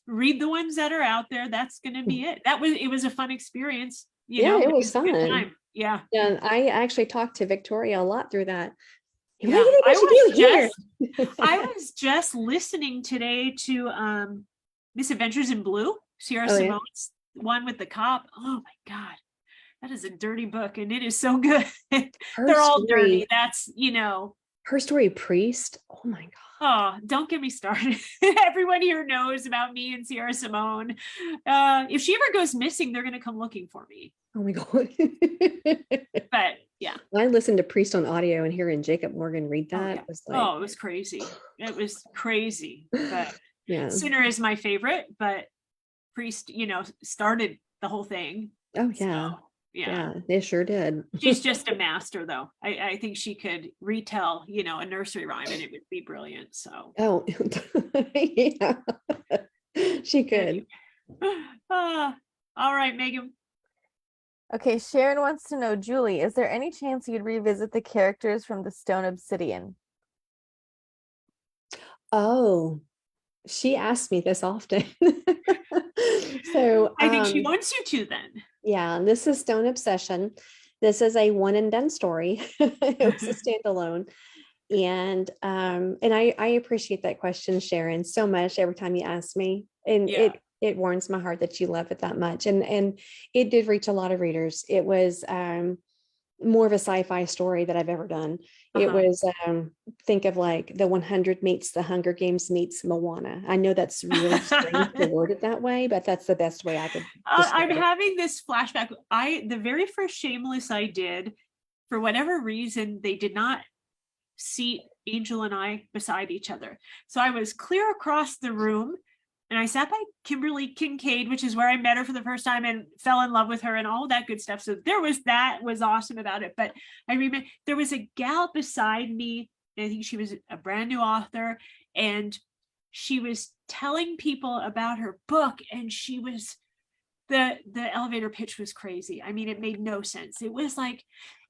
read the ones that are out there. That's gonna be it. It was a fun experience. Yeah, it was a good fun. time. Yeah. And I actually talked to Victoria a lot through that. What Yeah, do you think I should do here? I was just listening today to Misadventures in Blue, Sierra Oh, yeah. Simone's one with the cop. Oh my God. That is a dirty book, and it is so good. They're all dirty. That's, Her story, Priest. Oh my God. Oh, don't get me started. Everyone here knows about me and Sierra Simone. If she ever goes missing, they're gonna come looking for me. Oh my God. But yeah. I listened to Priest on audio, and hearing Jacob Morgan read that it was like, it was crazy. It was crazy. But yeah. Sinner is my favorite, but Priest, started the whole thing. Oh yeah. So, yeah, it sure did. She's just a master, though. I think she could retell, a nursery rhyme, and it would be brilliant. So oh yeah, she could. All right, Megan. Okay, Sharon wants to know, Julie, is there any chance you'd revisit the characters from the Stone Obsidian? Oh, she asks me this often. So I think she wants you to then. Yeah, this is Stone Obsession. This is a one and done story. It was a standalone. And I appreciate that question, Sharon, so much every time you ask me. And it warms my heart that you love it that much. And it did reach a lot of readers. It was more of a sci-fi story that I've ever done. It was think of like the 100 meets the Hunger Games meets Moana. I know that's really strange to word it that way, but that's the best way I could I'm having this flashback. The very first Shameless I did, for whatever reason, they did not seat Angel and I beside each other. So I was clear across the room And I sat by Kimberly Kincaid, which is where I met her for the first time and fell in love with her and all that good stuff. So there was that was awesome about it. But I remember there was a gal beside me. I think she was a brand new author, and she was telling people about her book, and she was the elevator pitch was crazy. I mean, it made no sense. It was like,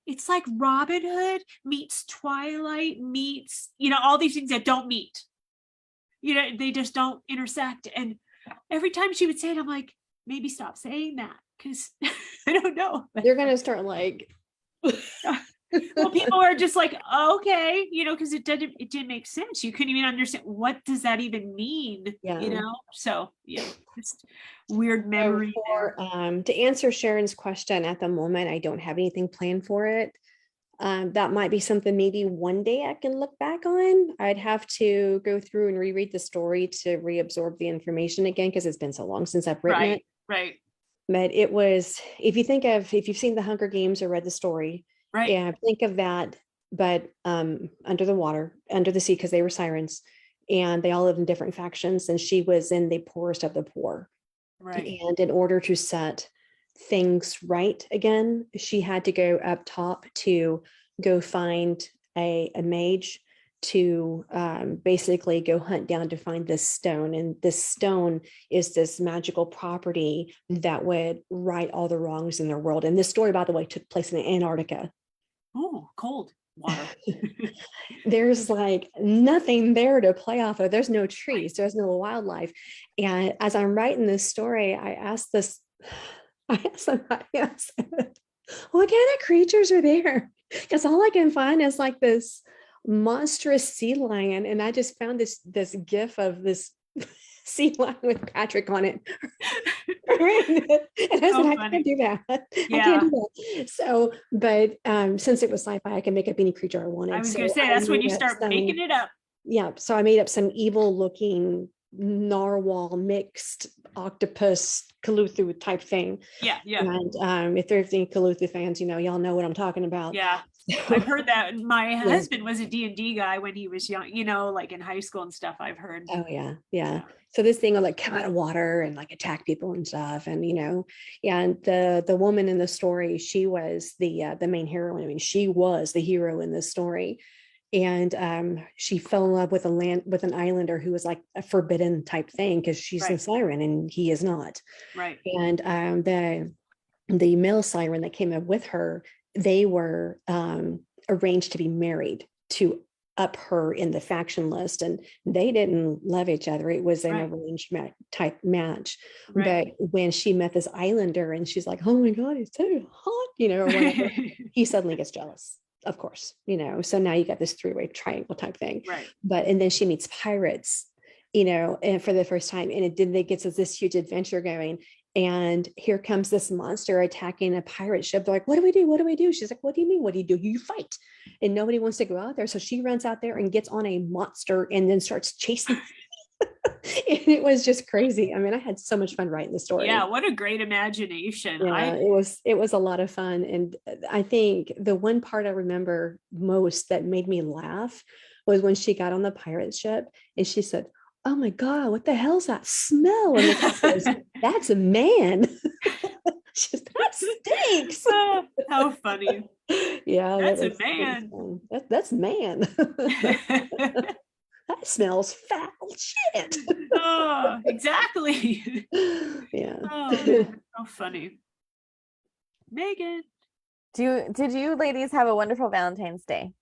it's like Robin Hood meets Twilight meets, all these things that don't meet. They just don't intersect. And every time she would say it, I'm like, maybe stop saying that, because I don't know. They're gonna start like Well, people are just like, okay, because it didn't make sense. You couldn't even understand, what does that even mean? Yeah. So yeah, just weird So memory there. to answer Sharon's question, at the moment, I don't have anything planned for it. That might be something maybe one day I can look back on. I'd have to go through and reread the story to reabsorb the information again, because it's been so long since I've written it. Right. But it was, if you've seen the Hunger Games or read the story, Right. yeah, think of that, but under the water, under the sea, because they were sirens and they all lived in different factions, and she was in the poorest of the poor. Right. And in order to set things right again, she had to go up top to go find a mage to basically go hunt down to find this stone. And this stone is this magical property that would right all the wrongs in their world. And this story, by the way, took place in Antarctica. Oh, cold water. There's like nothing there to play off of. There's no trees, there's no wildlife. And as I'm writing this story, I asked somebody else, what kind of creatures are there? Because all I can find is like this monstrous sea lion. And I just found this gif of this sea lion with Patrick on it. And I said, I can't do that. I can't do that. So, but since it was sci-fi, I can make up any creature I wanted. I was going to say, that's when you start making it up. Yeah. So I made up some evil looking narwhal mixed octopus Cthulhu type thing. Yeah. And if there's any Cthulhu fans, y'all know what I'm talking about. Yeah. I've heard that. My husband was a D&D guy when he was young, like in high school and stuff, I've heard. Oh yeah. So this thing will like come out of water and like attack people and stuff. And and the woman in the story, she was the main heroine. I mean, she was the hero in this story. And she fell in love with an islander who was like a forbidden type thing, because she's a siren and he is not. Right. And the male siren that came up with her, they were arranged to be married to up her in the faction list, and they didn't love each other. It was an arranged type match. But when she met this islander and she's like, oh my God, he's so hot, or whatever, he suddenly gets jealous, of course, so now you got this three-way triangle type thing. And then she meets pirates, and for the first time, and then they get this huge adventure going. And here comes this monster attacking a pirate ship. They're like, what do we do? What do we do? She's like, what do you mean? What do? You fight. And nobody wants to go out there. So she runs out there and gets on a monster and then starts chasing. And it was just crazy. I mean, I had so much fun writing the story. Yeah, what a great imagination. Yeah, it was a lot of fun. And I think the one part I remember most that made me laugh was when she got on the pirate ship and she said, oh my God, what the hell's that smell? And the guy says, that's a man. That stinks. How funny. Yeah. That's a man. That's man. That smells foul shit. Oh, exactly. Yeah. Oh, so funny. Megan. Did you ladies have a wonderful Valentine's Day?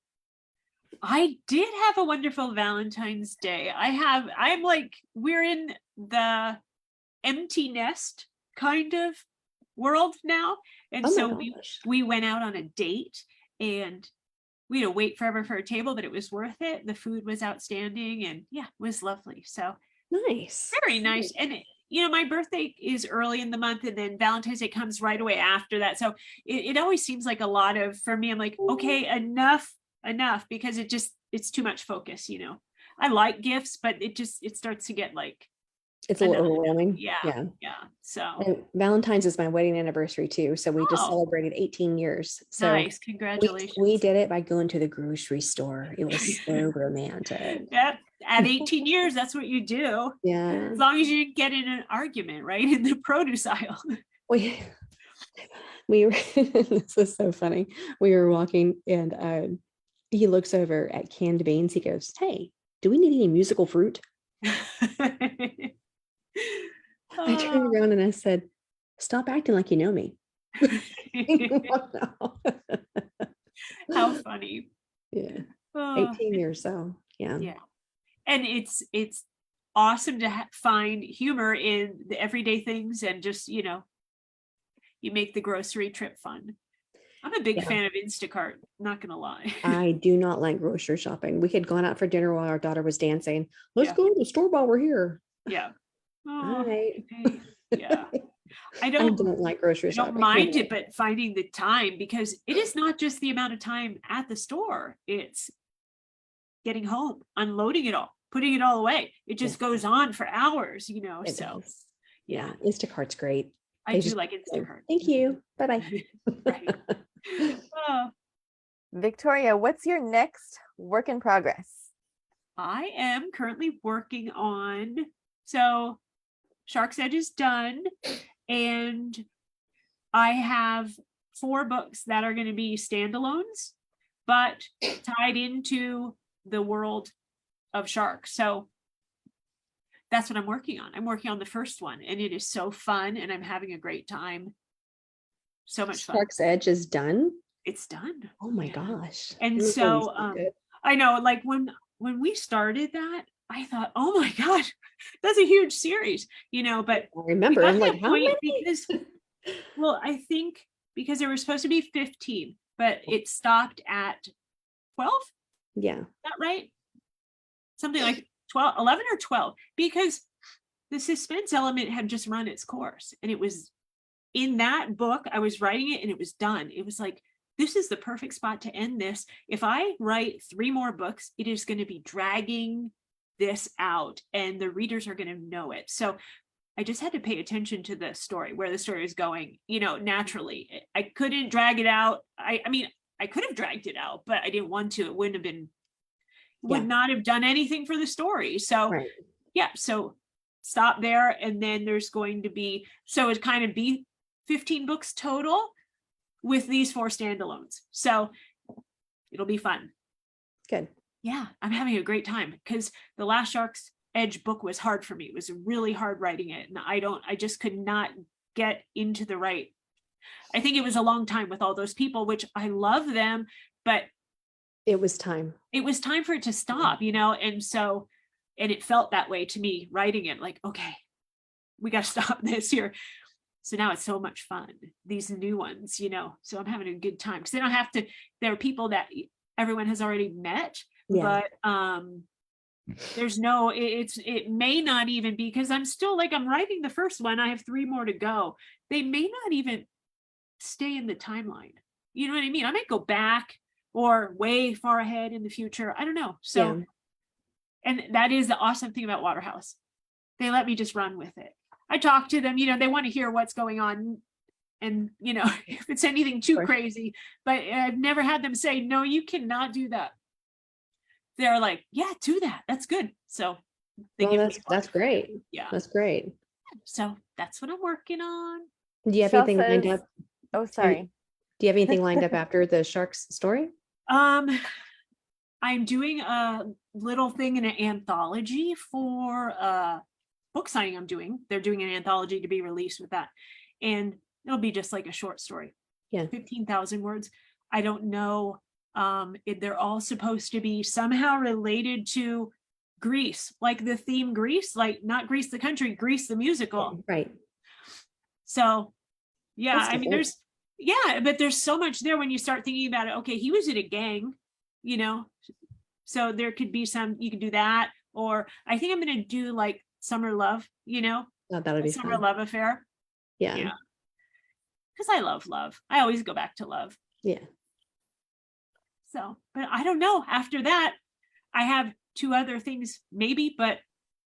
I did have a wonderful Valentine's Day. I'm like, we're in the empty nest kind of world now. And so we went out on a date and we had to wait forever for a table, but it was worth it. The food was outstanding and it was lovely. So nice. Very nice. And my birthday is early in the month and then Valentine's Day comes right away after that. So it always seems like a lot for me, I'm like, okay, enough, because it's too much focus, I like gifts, but it starts to get like, it's a little overwhelming. Yeah. So and Valentine's is my wedding anniversary too. So we just celebrated 18 years. So nice. Congratulations. We did it by going to the grocery store. It was so romantic. Yeah. at 18 years, that's what you do. Yeah. As long as you didn't get in an argument, right? In the produce aisle. We were, this is so funny. We were walking and he looks over at canned beans. He goes, "Hey, do we need any musical fruit?" I turned around and I said, "Stop acting like you know me." How funny. Yeah. Oh, 18 years. So yeah. yeah. And it's awesome to find humor in the everyday things and just, you make the grocery trip fun. I'm a big Yeah. fan of Instacart, not gonna lie. I do not like grocery shopping. We had gone out for dinner while our daughter was dancing. Let's Yeah. go to the store while we're here. Yeah. All Oh, right. okay. Yeah. I I don't don't like grocery I don't shopping. mind it, but finding the time, because it is not just the amount of time at the store. It's getting home, unloading it all, putting it all away. It just goes on for hours, It so does. Yeah. Instacart's great. I They do just like say, Instacart. "Thank you. Bye-bye." Right. Oh, Victoria, what's your next work in progress? I am currently working on, so Shark's Edge is done, and I have 4 books that are going to be standalones, but tied into the world of sharks. So that's what I'm working on. I'm working on the first one, and it is so fun, and I'm having a great time. So much fun. Shark's Edge is done. It's done. Oh my Yeah. gosh. And It was so always good. I know, like when we started that, I thought, oh my gosh, that's a huge series, but I remember. got I'm to like, a how point many? because, well, I think because there were supposed to be 15, but it stopped at 12. Yeah. Is that right? Something like 12, 11 or 12, because the suspense element had just run its course. And it was in that book, I was writing it and it was done. It was like, this is the perfect spot to end this. If I write 3 more books, it is going to be dragging this out and the readers are going to know it. So I just had to pay attention to the story, where the story is going, naturally. I couldn't drag it out. I mean, I could have dragged it out, but I didn't want to. It wouldn't have been, would Yeah. not have done anything for the story. So Right. yeah, so stop there. And then there's going to be, so it kind of be 15 books total with these 4 standalones. So it'll be fun. Good. Yeah, I'm having a great time, because the last Shark's Edge book was hard for me. It was really hard writing it. And I just could not get into the right. I think it was a long time with all those people, which I love them, but It was time. it was time for it to stop, and so, and it felt that way to me writing it, like, okay, we got to stop this here. So now it's so much fun, these new ones, so I'm having a good time, because they don't have to, there are people that everyone has already met, Yeah. but there's no, it may not even be, because I'm still like, I'm writing the first one, I have 3 more to go. They may not even stay in the timeline. You know what I mean? I might go back or way far ahead in the future. I don't know. So, Yeah. and that is the awesome thing about Waterhouse. They let me just run with it. I talk to them, they want to hear what's going on. And, if it's anything too Sure. crazy, but I've never had them say, no, you cannot do that. They're like, yeah, do that. That's good. So they Well, give me that's great. yeah. That's great. So that's what I'm working on. Do you have Shell anything lined says- up? Oh, sorry. Do you have anything lined up after the sharks story? I'm doing a little thing in an anthology for book signing I'm doing. They're doing an anthology to be released with that. And it'll be just like a short story. Yeah. 15,000 words. I don't know. They're all supposed to be somehow related to Grease, like the theme Grease, like not Grease the country, Grease the musical. Right. So yeah, That's I mean, different. but there's so much there when you start thinking about it. Okay, he was in a gang, so there could be you could do that, or I think I'm going to do like Summer Love, Oh, that'll a be Summer fun. Love affair, Yeah. yeah. Because I love love. I always go back to love. Yeah. So, but I don't know. After that, I have 2 other things maybe, but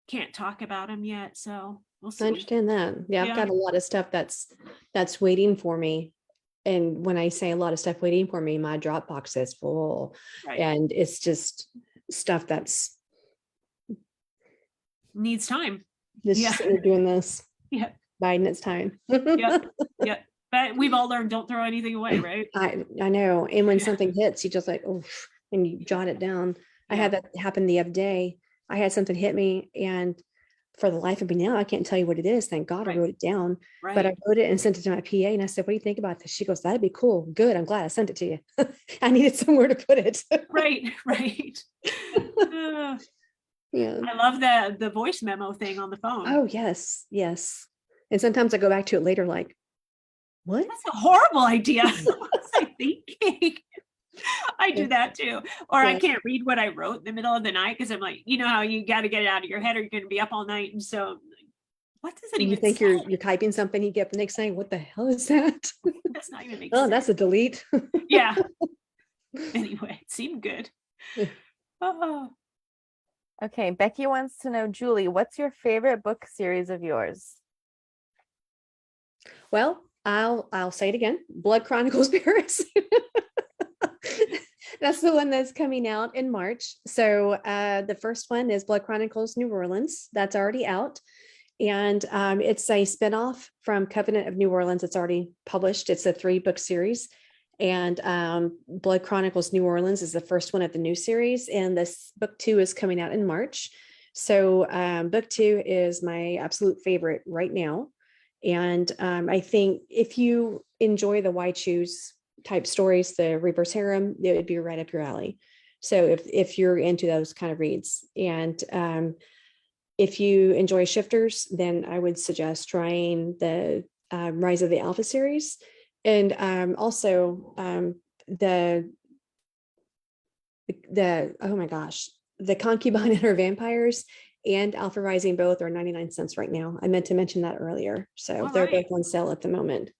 can't talk about them yet. So we'll I see. understand that. Yeah, Yeah. I've got a lot of stuff that's waiting for me. And when I say a lot of stuff waiting for me, my Dropbox is full. Right. And it's just stuff that's needs time. This Yeah. we're doing this. Yeah. Biden, it's time. Yeah. Yeah. But we've all learned, don't throw anything away, right? I know. And when Yeah. something hits, you just like, oh, and you jot it down. I Yeah. had that happen the other day. I had something hit me, and for the life of me now, I can't tell you what it is. Thank God I Right. wrote it down. But I Right. wrote it and sent it to my PA, and I said, "What do you think about this?" She goes, "That'd be cool. Good. I'm glad I sent it to you." I needed somewhere to put it. Right. Right. Uh, Yeah. I love the voice memo thing on the phone. Oh, yes. Yes. And sometimes I go back to it later, like, what? That's a horrible idea. What was I thinking? I do that too. Or I Yeah. can't read what I wrote in the middle of the night because I'm like, you know how you got to get it out of your head or you're going to be up all night. And so, what does it You even think say? you're typing something, you get up the next day, what the hell is that? That's not even make Oh, sense. that's a delete. Yeah. Anyway, it seemed good. Yeah. Oh, Okay, Becky wants to know, Julie, what's your favorite book series of yours? Well, I'll say it again. Blood Chronicles Paris. That's the one that's coming out in March. So the first one is Blood Chronicles New Orleans. That's already out. And it's a spinoff from Covenant of New Orleans. It's already published. It's a 3-book series. And Blood Chronicles New Orleans is the first one of the new series. And this book 2 is coming out in March. So book 2 is my absolute favorite right now. And I think if you enjoy the Why Choose type stories, the reverse harem, it would be right up your alley. So if you're into those kind of reads, and if you enjoy shifters, then I would suggest trying the Rise of the Alpha series, and also the oh my gosh, the Concubine and Her Vampires and Alpha Rising both are 99 cents right now. I meant to mention that earlier. So All they're right. both on sale at the moment.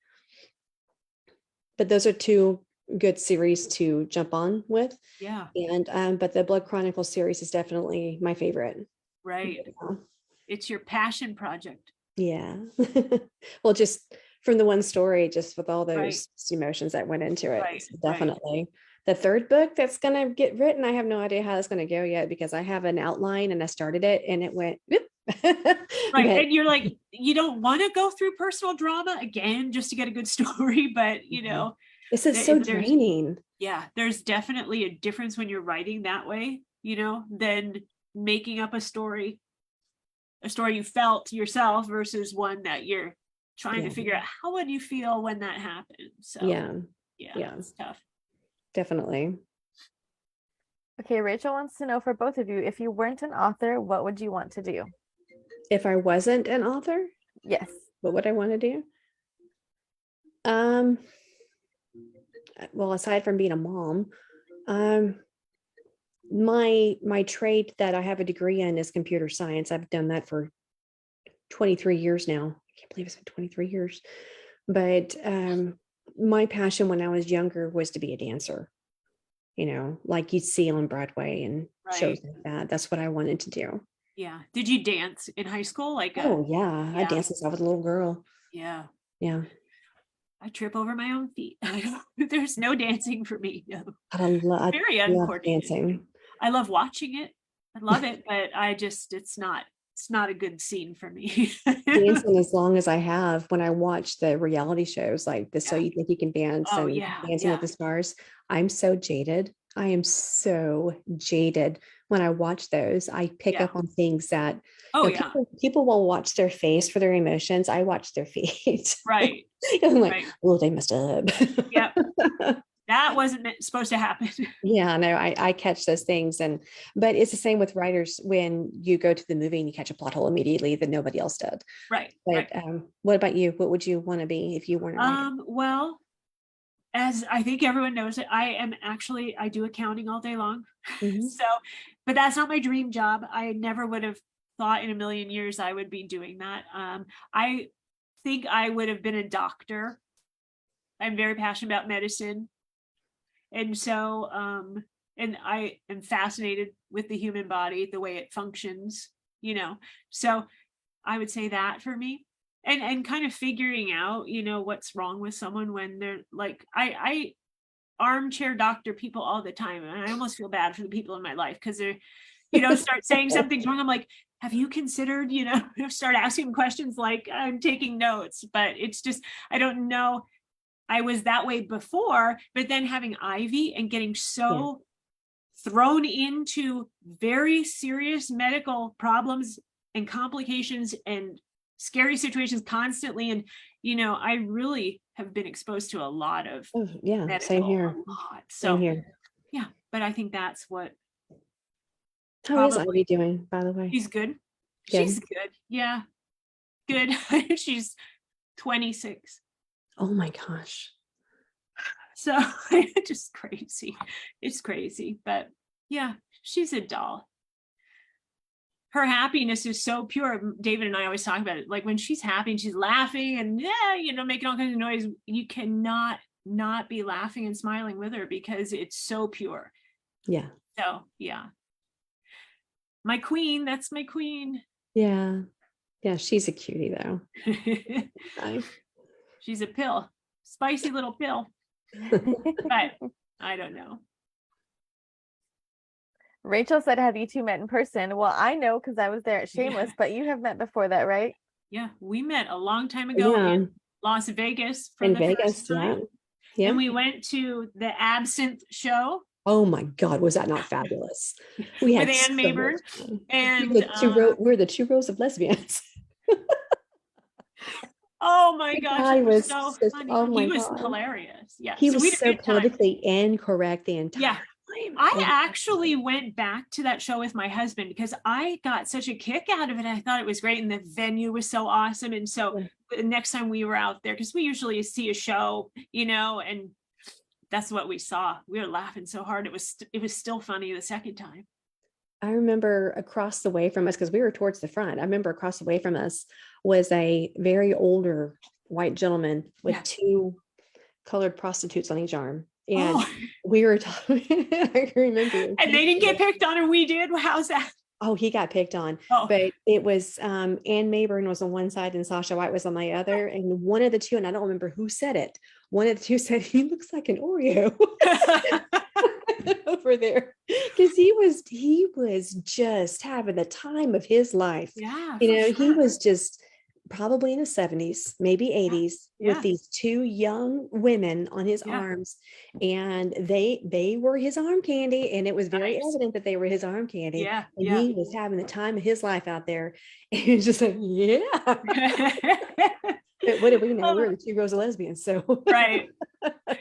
But those are 2 good series to jump on with. yeah. And but the Blood Chronicles series is definitely my favorite. Right. It's your passion project. Yeah. Well, just from the one story, just with all those Right. emotions that went into it. Right, So right. definitely. The 3rd book that's going to get written, I have no idea how it's going to go yet, because I have an outline and I started it and it went, whoop. Right. But And you're like, you don't want to go through personal drama again just to get a good story, but you know, this is th- so there's- draining. yeah, there's definitely a difference when you're writing that way, you know, than making up a story you felt yourself versus one that you're trying to Yeah. figure out how would you feel when that happened. So Yeah, yeah. It's tough. definitely. Okay, Rachel wants to know, for both of you, if you weren't an author, what would you want to do? If I wasn't an author, Yes. what would I want to do? Well, aside from being a mom, my trade that I have a degree in is computer science. I've done that for 23 years now. I can't believe it's been 23 years. But my passion when I was younger was to be a dancer, you know, like you'd see on Broadway and shows Right. like that. That's what I wanted to do. Yeah. Did you dance in high school? Like, Oh, yeah. I yeah. danced since I was a little girl. yeah. Yeah. I trip over my own feet. There's no dancing for me. No. I Very love uncoordinated. dancing. I love watching it. I love it, but it's not a good scene for me. Dancing as long as I have, when I watch the reality shows like the So Yeah. You Think You Can Dance Oh, and yeah, Dancing with yeah. the Stars, I'm so jaded. I am so jaded when I watch those. I pick Yeah. up on things that Oh you know, yeah. people will watch their face for their emotions. I watch their feet. Right. I'm like, Right. oh, they messed up. Yep. That wasn't supposed to happen. Yeah, no, I catch those things. But it's the same with writers when you go to the movie and you catch a plot hole immediately that nobody else did. Right. But Right. what about you? What would you want to be if you weren't a writer? Well, as I think everyone knows it, I do accounting all day long. Mhm. So, but that's not my dream job. I never would have thought in a million years I would be doing that. I think I would have been a doctor. I'm very passionate about medicine. And so, and I am fascinated with the human body, the way it functions, you know. So I would say that for me. And kind of figuring out, you know, what's wrong with someone when they're like, I armchair doctor people all the time. And I almost feel bad for the people in my life because they're, you know, start saying something's wrong. I'm like, have you considered, start asking questions like I'm taking notes, but it's just, I don't know. I was that way before, but then having Ivy and getting so thrown into very serious medical problems and complications and scary situations constantly. And, I really have been exposed to a lot of Oh, yeah, medical, same a here. lot. Same So here. yeah, but I think that's what How is probably Ivy doing, by the way? she's good. Good. She's good. Yeah, good. She's 26. Oh my gosh. So just crazy. It's crazy. But yeah, she's a doll. Her happiness is so pure. David and I always talk about it. Like when she's happy and she's laughing and making all kinds of noise, you cannot not be laughing and smiling with her because it's so pure. Yeah. So yeah. My queen, that's my queen. Yeah. Yeah, she's a cutie though. Nice. She's a pill, spicy little pill, but I don't know. Rachel said, have you two met in person? Well, I know because I was there at Shameless, but you have met before that, right? Yeah, we met a long time ago Yeah. in Las Vegas for In the Vegas, first time. Yeah. And we went to the Absinthe show Oh my God, was that not fabulous? We had with Ann so Mabern. much fun. And We're the two rows of lesbians. oh my gosh, guy it was was so just- funny. oh my He was God. hilarious. Yeah, He so we was had a so good time. politically incorrect the entire Yeah. time. I Oh my actually went back to that show with my husband because I got such a kick out of it. I thought it was great and the venue was so awesome. And so the next time we were out there, because we usually see a show, and that's what we saw. We were laughing so hard. It was still funny the second time. I remember across the way from us, because we were towards the front, I remember across the way from us was a very older white gentleman with Yeah. two colored prostitutes on each arm. And Oh, we were talking, I remember. and they didn't get picked on and we did. How's that? Oh, he got picked on. Oh. But it was Ann Mabern was on one side and Sasha White was on the other. And one of the two, and I don't remember who said it, one of the two said, he looks like an Oreo over there. Because he was just having the time of his life. Yeah. He sure. was just probably in his 70s, maybe 80s, Yeah. with these two young women on his Yeah. arms. And they were his arm candy. And it was very Nice. evident that they were his arm candy. Yeah. And Yeah. he was having the time of his life out there. And he was just like, yeah. But what did we know? We were the two rows of lesbians. So Right.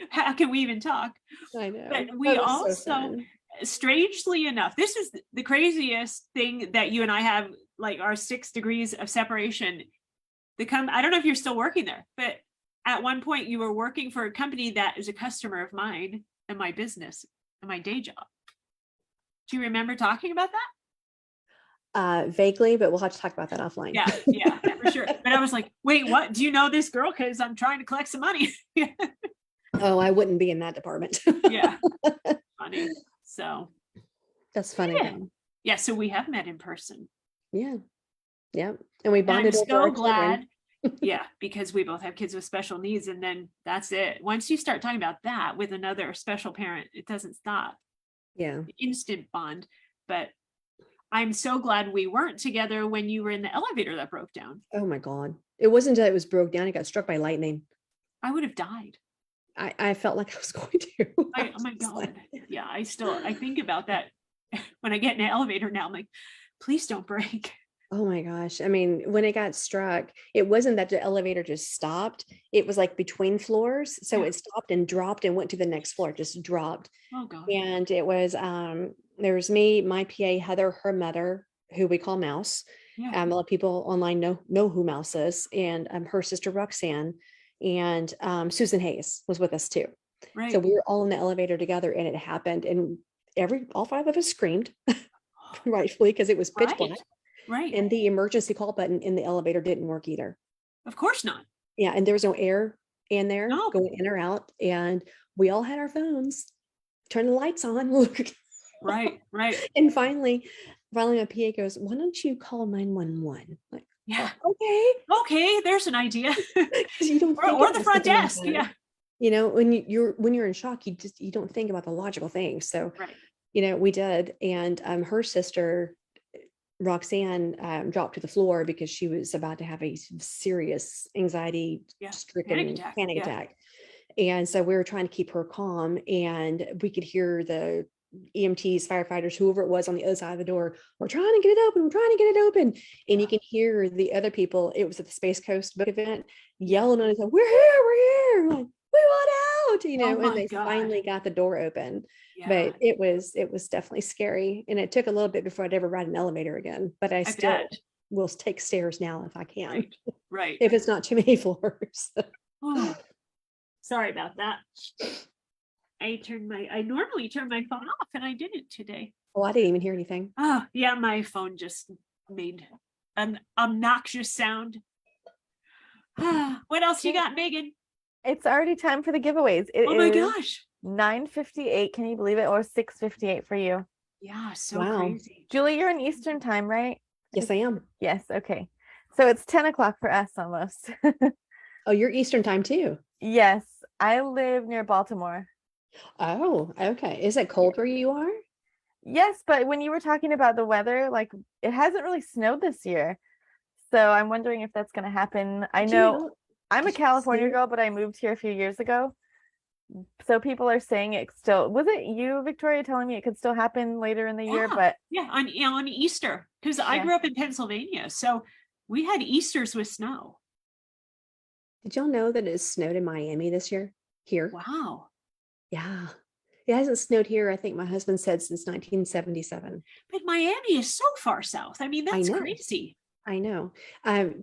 How can we even talk? I know. But we That was so also, fun. strangely enough, this is the craziest thing that you and I have, like our 6 degrees of separation. I don't know if you're still working there, but at one point you were working for a company that is a customer of mine and my business and my day job. Do you remember talking about that? Vaguely, but we'll have to talk about that offline. Yeah, for sure. But I was like, wait, what? Do you know this girl? Because I'm trying to collect some money. Oh, I wouldn't be in that department. Yeah. Funny. So That's funny. Yeah. though. yeah, so we have met in person. Yeah. Yeah. And we And I'm bonded over so our glad. children. Yeah, because we both have kids with special needs, and then that's it. Once you start talking about that with another special parent, it doesn't stop. Yeah. Instant bond. But I'm so glad we weren't together when you were in the elevator that broke down. Oh my God. It wasn't until it was broke down, it got struck by lightning. I would have died. I felt like I was going to. Oh my God. Yeah, I think about that when I get in an elevator now. I'm like, please don't break. Oh my gosh. I mean, when it got struck, it wasn't that the elevator just stopped. It was like between floors. So Yeah. it stopped and dropped and went to the next floor, just dropped. Oh God. And it was, there was me, my PA, Heather, her mother, who we call Mouse. Yeah. A lot of people online know who Mouse is, and her sister Roxanne, and Susan Hayes was with us too. Right. So we were all in the elevator together, and it happened, and all 5 of us screamed, rightfully, because it was pitch Right. black, Right. and the emergency call button in the elevator didn't work either. Of course not. Yeah, and there was no air in there No. going in or out, and we all had our phones, turn the lights on, Right. Right. and finally my PA goes, "Why don't you call 911?" Like, Yeah. okay, Okay. There's an idea. 'cause you don't think or about the front something like desk. that. Yeah. When you're in shock, you don't think about the logical things. So Right. we did, and her sister Roxanne dropped to the floor because she was about to have a serious anxiety Yeah, stricken panic attack, panic yeah. attack. And so we were trying to keep her calm, and we could hear the EMTs, firefighters, whoever it was on the other side of the door, we're trying to get it open, we're trying to get it open. And Yeah. you can hear the other people, it was at the Space Coast book event, Yeah. yelling on us, we're here, we're here. We're like, we want out, you know, Oh my and they God. finally got the door open. Yeah, But it was definitely scary. And it took a little bit before I'd ever ride an elevator again. But I still bet. will take stairs now if I can, Right, right. if it's not too many floors. Oh, sorry about that. I normally turn my phone off and I didn't today. Oh, I didn't even hear anything. Oh, yeah, my phone just made an obnoxious sound. What else you got, Megan? It's already time for the giveaways. It Oh my is gosh. 9:58. Can you believe it? Or 6:58 for you. Yeah, so Wow. crazy. Julie, you're in Eastern time, right? Yes, I am. Yes. Okay. So it's 10 o'clock for us almost. Oh, you're Eastern time too. Yes. I live near Baltimore. Oh, okay. Is it cold where you are? Yes, but when you were talking about the weather, like it hasn't really snowed this year. So I'm wondering if that's going to happen. I Do you know I'm a did you California see- girl, but I moved here a few years ago. So people are saying it still, was it you, Victoria, telling me it could still happen later in the year? Yeah. But Yeah, on Easter, because I Yeah. grew up in Pennsylvania, so we had Easters with snow. Did y'all know that it snowed in Miami this year? Here? Wow. Yeah. It hasn't snowed here, I think my husband said, since 1977. But Miami is so far south. I mean, that's know. crazy. I know.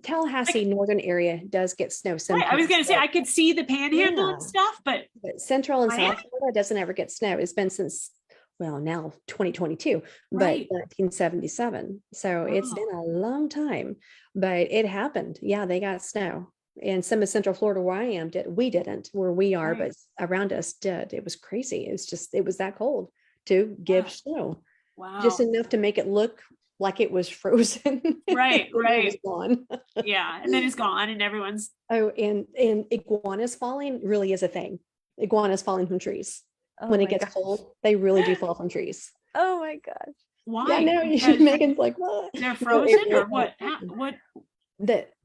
Tallahassee, northern area does get snow Right, I was sometimes, going to say, I could see the panhandle Yeah. and stuff, but but Central and Miami? South Florida doesn't ever get snow. It's been since, well, now 2022, but Right. 1977. So it's Wow. been a long time, but it happened. Yeah, they got snow. And some of Central Florida where I am we didn't where we are, Right. but around us did. It was crazy. It was that cold to give Wow. snow, wow. just enough to make it look like it was frozen. Right, And then it was right. gone. Yeah, and then it's gone and everyone's Oh, and iguanas falling really is a thing. Iguanas falling from trees. oh When it my gets gosh. cold, they really do fall from trees. Oh my gosh. why? Yeah, no, Because Megan's like, what? they're No, frozen or what? What?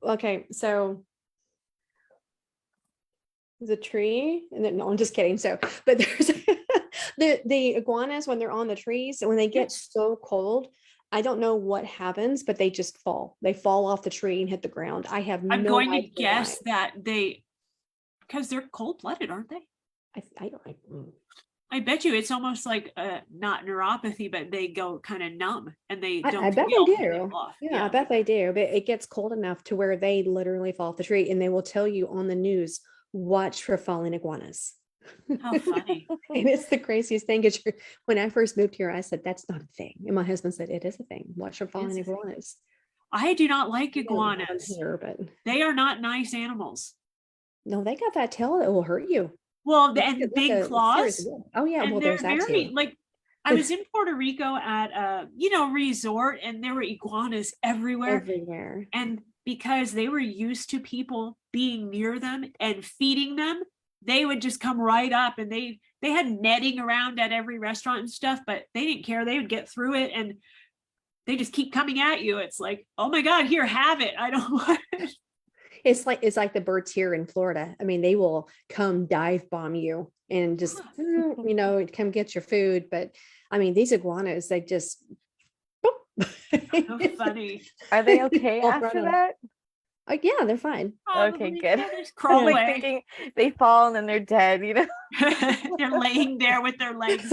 Okay, so the tree, and then no, I'm just kidding. So, but there's the iguanas when they're on the trees, when they get so cold, I don't know what happens, but they just fall. They fall off the tree and hit the ground. I have I'm no going to idea guess why. that because they're cold-blooded, aren't they? I don't. I bet you it's almost like not neuropathy, but they go kind of numb and they don't I bet feel they when they do. go off. Yeah, I bet they do. But it gets cold enough to where they literally fall off the tree, and they will tell you on the news, watch for falling iguanas. How funny. And it's the craziest thing. Because when I first moved here, I said, that's not a thing. And my husband said, it is a thing. Watch for falling It's a thing. iguanas. I do not like We don't have them iguanas. here, but They are not nice animals. no, they got that tail that will hurt you. Well, Like and a- like big a serious claws. wound. Oh yeah, And well they're there's that very too. like I was in Puerto Rico at a resort, and there were iguanas everywhere. Everywhere. And because they were used to people being near them and feeding them, they would just come right up, and they had netting around at every restaurant and stuff, but they didn't care. They would get through it, and they just keep coming at you. It's like, oh my God, here, have it. I don't want it. It's like the birds here in Florida. I mean, they will come dive bomb you and just, come get your food. But I mean, these iguanas, they just, How funny. Are they okay All after run off. that? Yeah, they're fine. Probably, good. yeah, just crawl I'm like away. thinking they fall and then they're dead, They're laying there with their legs.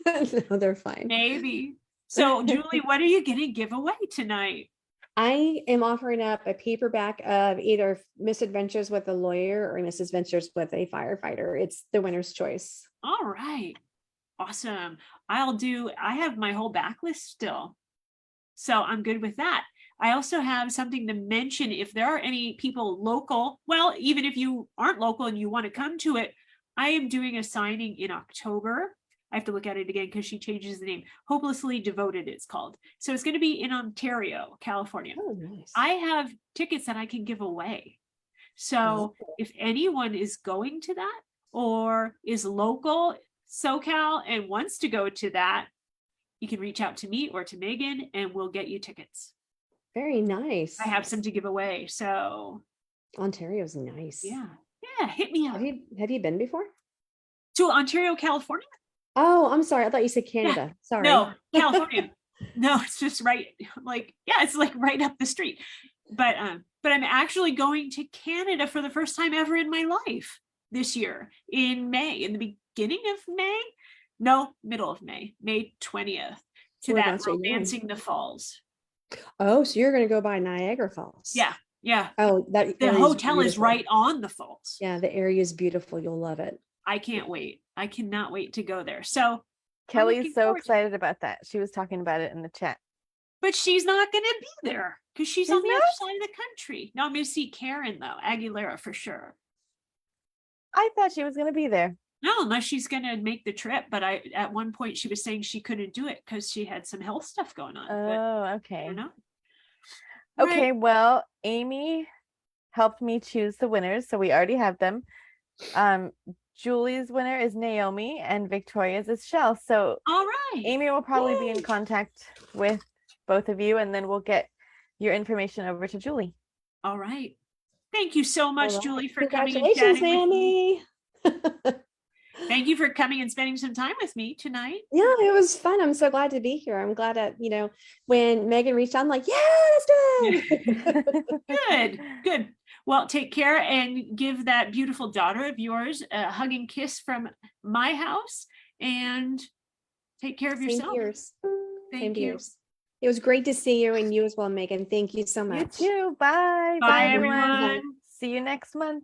No, they're fine. Maybe. So, Julie, what are you going to give away tonight? I am offering up a paperback of either Misadventures with a Lawyer or Misadventures with a Firefighter. It's the winner's choice. All right. Awesome. I have my whole backlist still. So I'm good with that. I also have something to mention if there are any people local. Well, even if you aren't local and you want to come to it, I am doing a signing in October. I have to look at it again because she changes the name. Hopelessly Devoted, it's called. So it's going to be in Ontario, California. Oh, nice. I have tickets that I can give away. So if anyone is going to that or is local SoCal and wants to go to that, you can reach out to me or to Megan and we'll get you tickets. Very nice. I have some to give away. So Ontario's nice. yeah, hit me up. Have you been before? To Ontario, California? Oh, I'm sorry. I thought you said Canada. Sorry. No, California. No, it's just right. Like, yeah, it's like right up the street. But I'm actually going to Canada for the first time ever in my life this year in May, in the beginning of May. No, middle of May, May 20th, to that Whereabouts are you going? Romancing the Falls. Oh, so you're going to go by Niagara Falls. Yeah. Oh, that The area hotel is beautiful. right on the falls. Yeah, the area is beautiful. You'll love it. I can't wait. I cannot wait to go there. So, Kelly's looking so forward to it. excited about that. She was talking about it in the chat. but she's not going to be there because she's on She's the other not? side of the country. No, I'm going to see Karen though, Aguilera for sure. I thought she was going to be there. No, unless she's going to make the trip. But at one point she was saying she couldn't do it because she had some health stuff going on. But Oh, I okay. don't know. Okay, Right. well, Amy helped me choose the winners, so we already have them. Julie's winner is Naomi and Victoria's is Shell. So All right. Amy will probably be in Yay. contact with both of you, and then we'll get your information over to Julie. All right. Thank you so much, All right. Julie, for coming and Congratulations, chatting with me. Naomi. Thank you for coming and spending some time with me tonight. Yeah, it was fun. I'm so glad to be here. I'm glad that, when Megan reached out, I'm like, yeah, let's do it. Good. Well, take care and give that beautiful daughter of yours a hug and kiss from my house, and take care of Same yourself. yours. Thank Same to you. yours. It was great to see you, and you as well, Megan. Thank you so You much. too. Bye. Bye, everyone. everyone. See you next month.